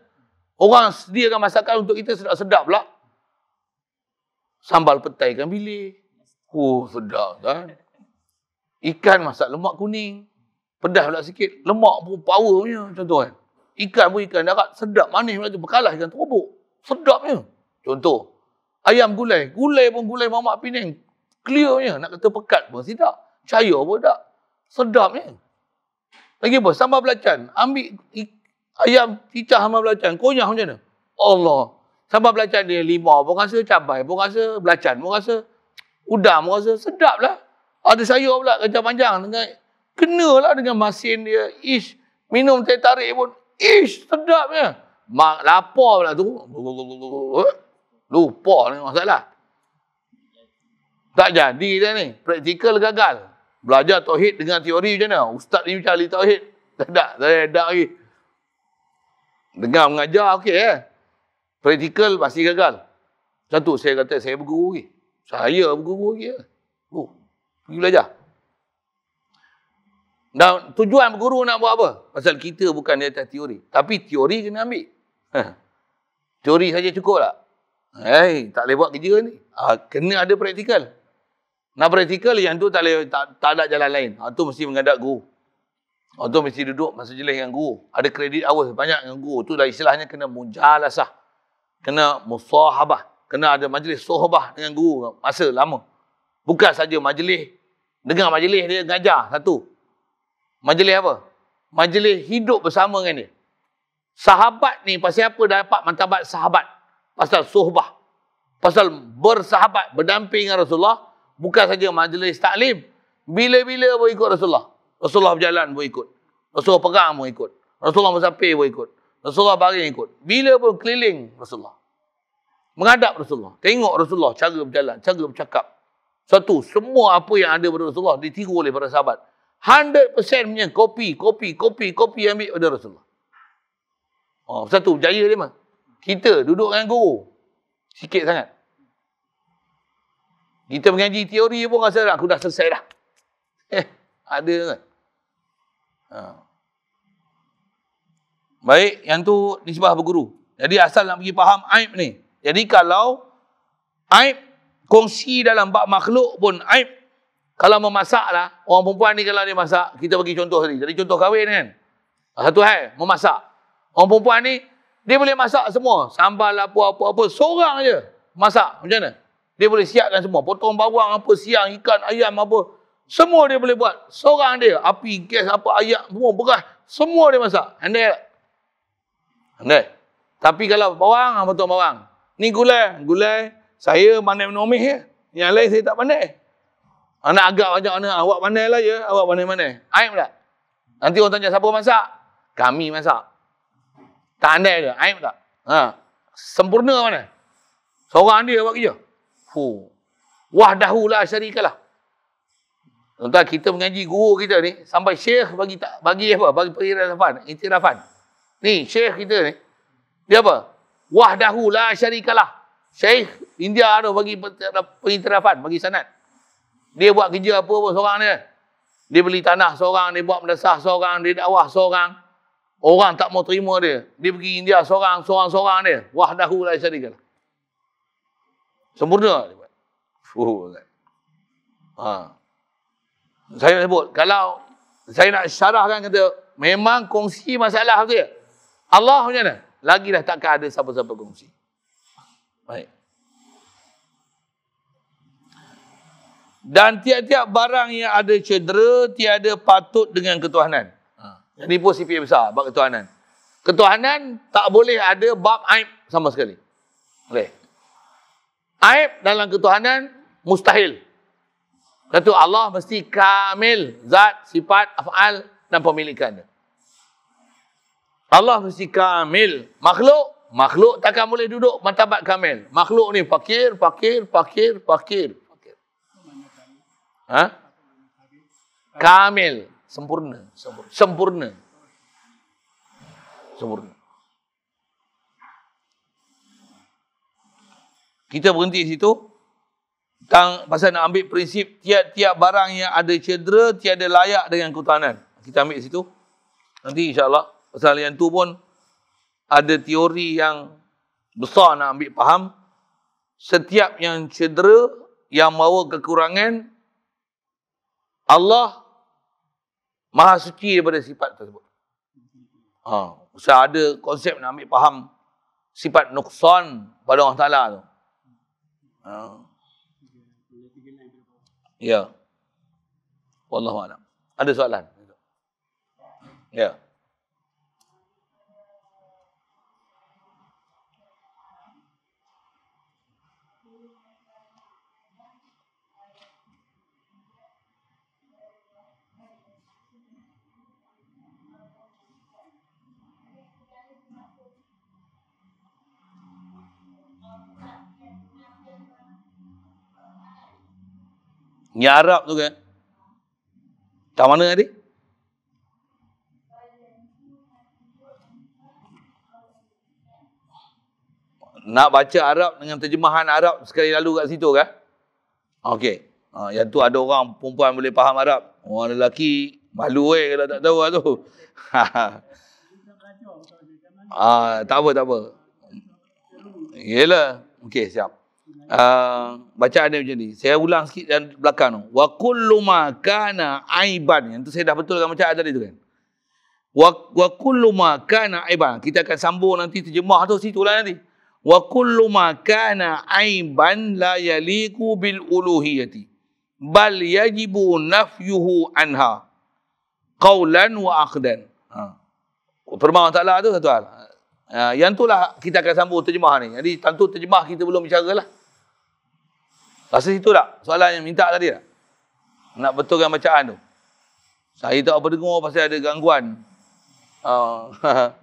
Orang sediakan masakan untuk kita sedap-sedap pula. Sambal petai ikan bilis. Sedap kan. Ikan masak lemak kuning. Pedas pula sikit. Lemak pun power punya. Contoh kan. Ikan pun ikan darat. Sedap manis pula tu. Berkalah ikan terubuk. Sedapnya. Contoh. Ayam gulai. Gulai pun gulai Mamak Penang. Clearnya. Nak kata pekat pun tidak. Cahaya pun tak. Sedapnya. Lagi apa? Sambal belacan. Ambil ayam cicah sambal belacan. Konyah macam mana? Allah. Sambal belacan dia limau pun rasa. Cabai pun rasa. Belacan pun rasa. Udang pun rasa. Sedap lah. Ada sayur pula. Kacang panjang. Kenalah dengan masin dia. Ish. Minum teh tarik pun. Ish. Sedapnya. Lapar pula tu. Lupa ni masalah. Tak jadi dah ni. Praktikal gagal. Belajar tauhid dengan teori macam mana? Ustaz ni macam ahli tauhid. Tak lagi. Dengar mengajar, okey . Praktikal pasti gagal. Satu, saya kata saya berguru lagi. Saya berguru lagi . Pergi belajar. Dan tujuan berguru nak buat apa? Pasal kita bukan di atas teori. Tapi teori kena ambil. Teori saja cukup tak? Tak boleh buat kerja ni. Kena ada praktikal. Nak praktikal yang tu tak ada jalan lain. Tu mesti menghadap guru. Tu mesti duduk masa jelis dengan guru. Ada kredit hours banyak dengan guru. Tu dah istilahnya kena mujalasah. Kena musahabah. Kena ada majlis sohbah dengan guru masa lama. Bukan saja majlis. Dengar majlis dia ngajar satu. Majlis apa? Majlis hidup bersama dengan dia. Sahabat ni pasal apa dapat martabat sahabat? Pasal sohbah. Pasal bersahabat, berdamping dengan Rasulullah. Bukan saja majlis taklim. Bila-bila pun ikut Rasulullah. Rasulullah berjalan pun ikut. Rasulullah perang pun ikut. Rasulullah musafir pun ikut. Rasulullah baring ikut. Bila pun keliling Rasulullah. Menghadap Rasulullah. Tengok Rasulullah cara berjalan, cara bercakap. Satu, semua apa yang ada pada Rasulullah ditiru oleh para sahabat. 100% punya kopi ambil pada Rasulullah. Satu, berjaya dia mah. Kita duduk dengan guru. Sikit sangat. Kita mengaji teori pun rasa aku dah selesai dah. Ada kan? Baik, yang tu nisbah berguru. Jadi asal nak pergi faham aib ni. Jadi kalau aib kongsi dalam bab makhluk pun aib. Kalau memasak lah, orang perempuan ni kalau dia masak, kita bagi contoh tadi. Jadi contoh kahwin kan. Satu hal, memasak. Orang perempuan ni, dia boleh masak semua. Sambal apa-apa. Seorang je masak. Macam mana? Dia boleh siapkan semua. Potong bawang apa, siang, ikan, ayam apa. Semua dia boleh buat. Seorang dia. Api, gas, apa, ayam, semua, beras. Semua dia masak. Andai tak? Andai. Tapi kalau bawang, potong bawang. Ni gulai. Gulai, saya pandai menomeh ya. Yang lain saya tak pandai. Anak agak macam mana? Awak pandai lah ya. Awak pandai-pandai. Aib tak? Nanti orang tanya siapa masak? Kami masak. Tak andai ke? Aib tak? Sempurna mana? Seorang dia buat kerja. Wahdahu la syarikalah. Tuan-tuan, kita mengaji guru kita ni, sampai syekh bagi apa? Bagi iktirafan. Ni, syekh kita ni, dia apa? Wahdahu la syarikalah. Syekh India tu bagi pengiktirafan, bagi sanad. Dia buat kerja apa pun seorang dia. Dia beli tanah seorang, dia buat madrasah seorang, dia dakwah seorang. Orang tak mau terima dia. Dia pergi India seorang dia. Wahdahu la syarikalah. Sempurna dia buat. Saya sebut, kalau saya nak syarahkan kata, memang kongsi masalah tu ya. Allah macam mana? Lagi dah takkan ada siapa-siapa kongsi. Baik. Dan tiap-tiap barang yang ada cedera, tiada patut dengan ketuhanan. Jadi pun sifat besar, bab ketuhanan. Ketuhanan tak boleh ada bab aib sama sekali. Boleh. Aib dalam ketuhanan mustahil. Tentu Allah mesti kamil zat, sifat, af'al dan pemilikan dia. Allah mesti kamil. Makhluk takkan boleh duduk martabat kamil. Makhluk ni fakir. Ha? Kamil, sempurna. Kita berhenti di situ. Pasal nak ambil prinsip tiap-tiap barang yang ada cedera tiada layak dengan ketuhanan. Kita ambil situ. Nanti insya-Allah pasal yang tu pun ada teori yang besar nak ambil faham. Setiap yang cedera, yang membawa kekurangan, Allah Maha suci daripada sifat tersebut. Pasal ada konsep nak ambil faham sifat nuksan pada Allah Ta'ala tu. Ya. Wallahu a'lam. Ada soalan? Ya. Yang Arab tu kan? Tak mana tadi? Nak baca Arab dengan terjemahan Arab sekali lalu kat situ kan? Okey. Yang tu ada orang perempuan boleh faham Arab. Orang lelaki malu kalau tak tahu lah tu. Tak apa. Yelah. Okey, siap. Bacaan dia macam ni. Saya ulang sikit dan belakang tu. Wa kullu ma kana aiban. Yang tu saya dah betulkan bacaan tadi tu kan. Wa kullu ma kana aiban. Kita akan sambung nanti terjemah tu situlah nanti. Wa kullu ma kana aiban la yaliqu bil uluhiyati bal yajibu nafyuhu anha qawlan wa aqdan. Firman Allah Ta'ala tu satu hal. Yang tu lah kita akan sambung terjemah ni. Jadi tentu terjemah kita belum bicara lah. Rasa situ tak? Soalan yang minta tadi tak? Nak betulkan bacaan tu. Saya tak apa dengar pasal ada gangguan.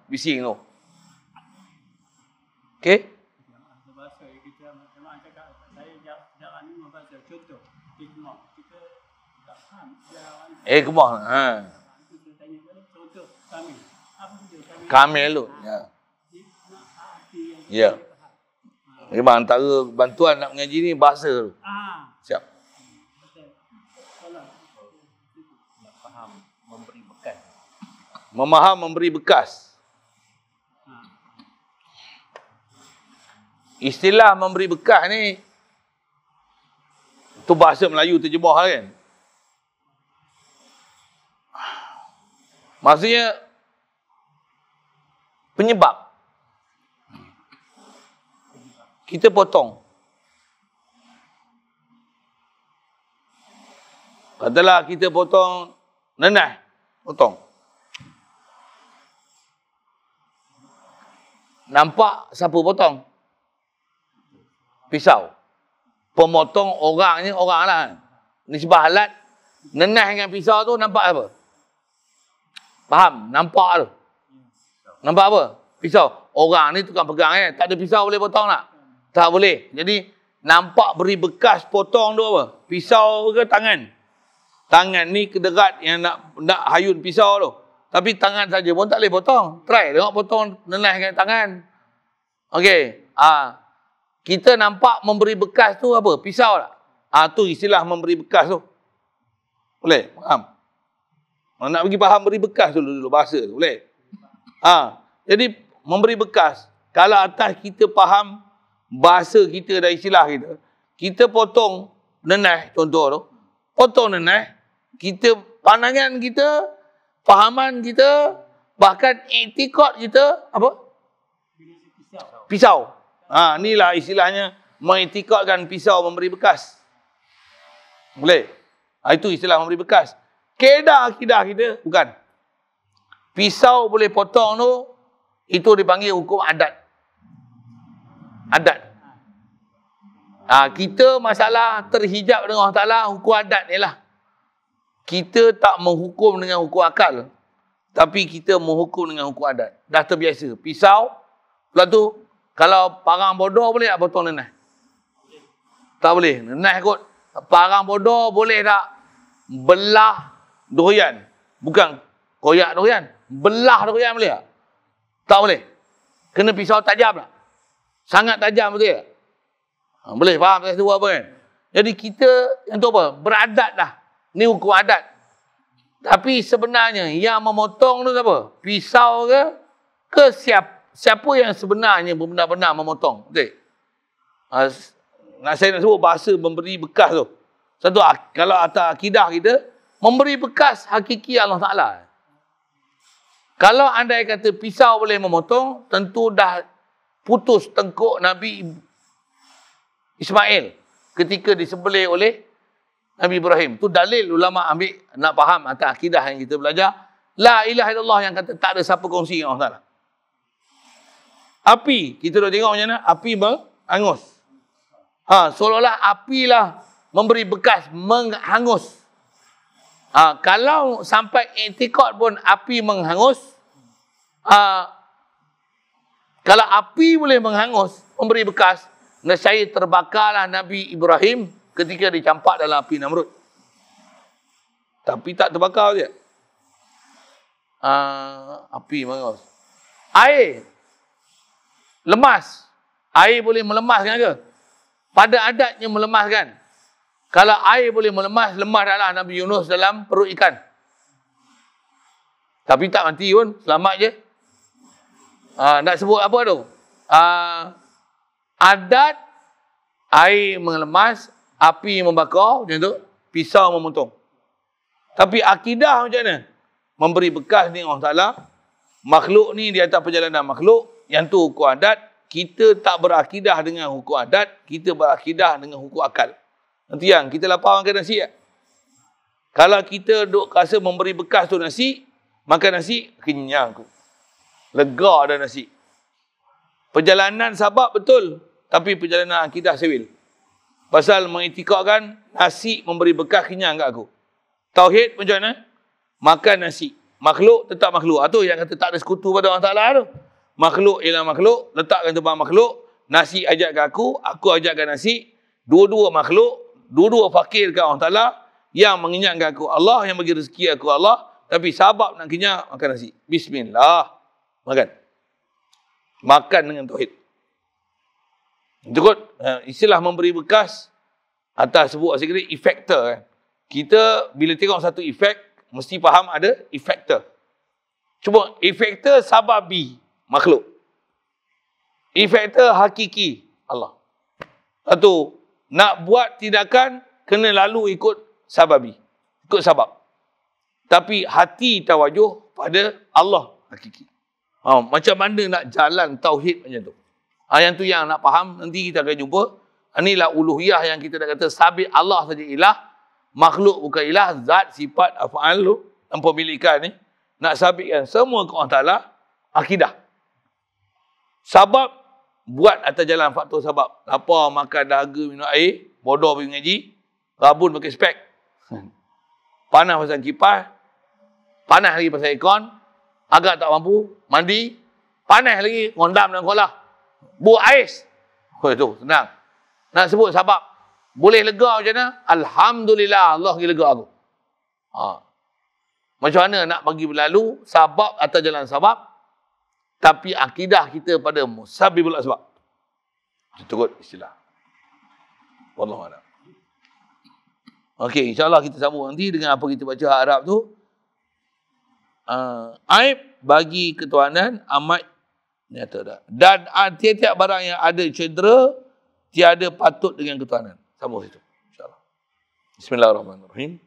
Bising tu. Okey? Kemah. Kamil tu. Ya. Memang antara bantuan nak mengaji ni bahasa tu. Siap. Memaham memberi bekas. Istilah memberi bekas ni tu bahasa Melayu terjemah kan. Maksudnya penyebab. Kita potong. Katalah kita potong nenah. Potong. Nampak siapa potong? Pisau. Pemotong orang ni orang lah. Nisbah alat. Nenah dengan pisau tu nampak apa? Faham? Nampak tu. Nampak apa? Pisau. Orang ni tukang pegang tak ada pisau boleh potong tak? Tak boleh. Jadi nampak beri bekas potong tu apa? Pisau ke tangan? Tangan ni kederat yang nak hayun pisau tu. Tapi tangan saja pun tak boleh potong. Try tengok potong nenaskan tangan. Okey. Kita nampak memberi bekas tu apa? Pisau tak? Tu istilah memberi bekas tu. Boleh? Faham? Nak bagi faham beri bekas dulu bahasa tu. Boleh? Jadi memberi bekas. Kalau atas kita faham bahasa kita dan istilah kita, kita potong nenas contoh tu. Potong nenas, kita pandangan kita, fahaman kita, bahkan iktikad kita apa? Pisau. Inilah istilahnya mengiktikadkan pisau memberi bekas. Boleh? Itu istilah memberi bekas. Kaedah akidah kita bukan. Pisau boleh potong tu, itu dipanggil hukum adat. Adat. Kita masalah terhijab dengan Allah Ta'ala, hukum adat ni lah. Kita tak menghukum dengan hukum akal, tapi kita menghukum dengan hukum adat. Dah terbiasa. Pisau, lepas tu, kalau parang bodoh boleh tak potong nenah? Tak boleh. Nenah kot. Parang bodoh boleh tak belah durian? Bukan koyak durian. Belah durian boleh tak? Tak boleh. Kena pisau tajam tak? Sangat tajam betul tak? Boleh faham saya sebut apa kan? Jadi kita yang tu apa? Beradat dah. Ni hukum adat. Tapi sebenarnya yang memotong tu apa? Pisau ke siapa yang sebenarnya benar-benar memotong? Betul? Saya nak sebut bahasa memberi bekas tu. Satu, kalau atas akidah kita, memberi bekas hakiki Allah Ta'ala. Kalau andai kata pisau boleh memotong, tentu dah putus tengkuk Nabi Ismail ketika disembelih oleh Nabi Ibrahim. Tu dalil ulama ambil nak faham atas akidah yang kita belajar. La ilaha illallah yang kata tak ada siapa kongsi dengan Allah Ta'ala. Api, kita dah tengok macam mana? Api menghangus. Seolah-olah api lah memberi bekas, menghangus. Kalau sampai i'tikad pun api menghangus, kalau api boleh menghangus, memberi bekas, nescaya terbakarlah Nabi Ibrahim ketika dicampak dalam api Namrud. Tapi tak terbakar je. Api menghangus. Air lemas. Air boleh melemaskan ke? Pada adatnya melemaskan. Kalau air boleh melemas adalah Nabi Yunus dalam perut ikan. Tapi tak mati pun, selamat je. Nak sebut apa tu? Adat, air melemas, api membakar, macam tu, pisau memotong. Tapi akidah macam mana? Memberi bekas ni Allah Ta'ala. Makhluk ni di atas perjalanan makhluk, yang tu hukum adat. Kita tak berakidah dengan hukum adat, kita berakidah dengan hukum akal. Nanti yang kita lapar makan nasi tak? Kalau kita duk rasa memberi bekas tu nasi, makan nasi, kenyang aku. Lega ada nasi. Perjalanan sabab betul, tapi perjalanan akidah sewil. Pasal mengiktikadkan nasi memberi bekas kenyang kat aku. Tauhid macam mana? Makan nasi. Makhluk tetap makhluk. Itu yang kata tak ada sekutu pada Allah Ta'ala tu. Makhluk ialah makhluk, letakkan tempat makhluk, nasi ajak ke aku ajakkan nasi, dua-dua makhluk, dua-dua fakir ke Allah Ta'ala, yang mengenyangkan aku Allah, yang bagi rezeki aku Allah, tapi sabab nak kenyang, makan nasi. Bismillah. Makan. Makan dengan tauhid. Itu kot, istilah memberi bekas, atas sebut sekali efektor kan. Kita bila tengok satu efek, mesti faham ada efektor. Cuba, efektor sababi, makhluk. Efektor hakiki, Allah. Satu, nak buat tindakan, kena lalu ikut sababi. Ikut sabab. Tapi hati tawajuh pada Allah hakiki. Macam mana nak jalan tauhid macam tu. Yang tu yang nak faham, nanti kita akan jumpa. Inilah uluhiyah yang kita dah kata, sabit Allah saja ilah, makhluk bukan ilah, zat, sifat, af'al tu, dan pemilikan ni. Nak sabitkan semua ke Allah Ta'ala, akidah. Sabab, buat atas jalan faktor sabab. Lapar, makan, dahaga, minum air, bodoh pergi mengaji, rabun pakai spek. Panas pasal kipas, panas lagi pasal aircon, agak tak mampu, mandi, panas lagi, ngondam dalam kolah. Buat ais. Itu, senang. Nak sebut sabab. Boleh lega macam mana? Alhamdulillah, Allah pergi lega aku. Macam mana nak bagi berlalu sabab atas jalan sabab, tapi akidah kita pada musabbibul asbab. Itu turut istilah. Wallahu a'lam. Okey, insya-Allah kita sambung nanti dengan apa kita baca Arab tu. Aib bagi ketuhanan amat nyata dah. Dan tiap-tiap barang yang ada cedera tiada patut dengan ketuhanan. Sambung situ insya-Allah. Bismillahirrahmanirrahim.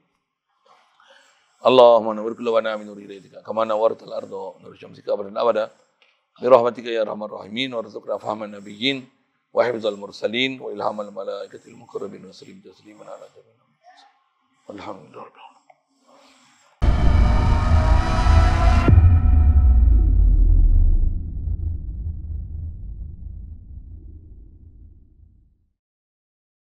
Allahumma nawwir qulubana min nuri hidaytika kama nawwartal arda nur syamsika abadan abada bi rahmatika ya arhamar rahimin warzuqna fahman nabiyyin wa hifzal mursalin wa ilhamal malaikatil muqarrabin wa sallim tasliman ala nabiyyina Muhammad. Alhamdulillah.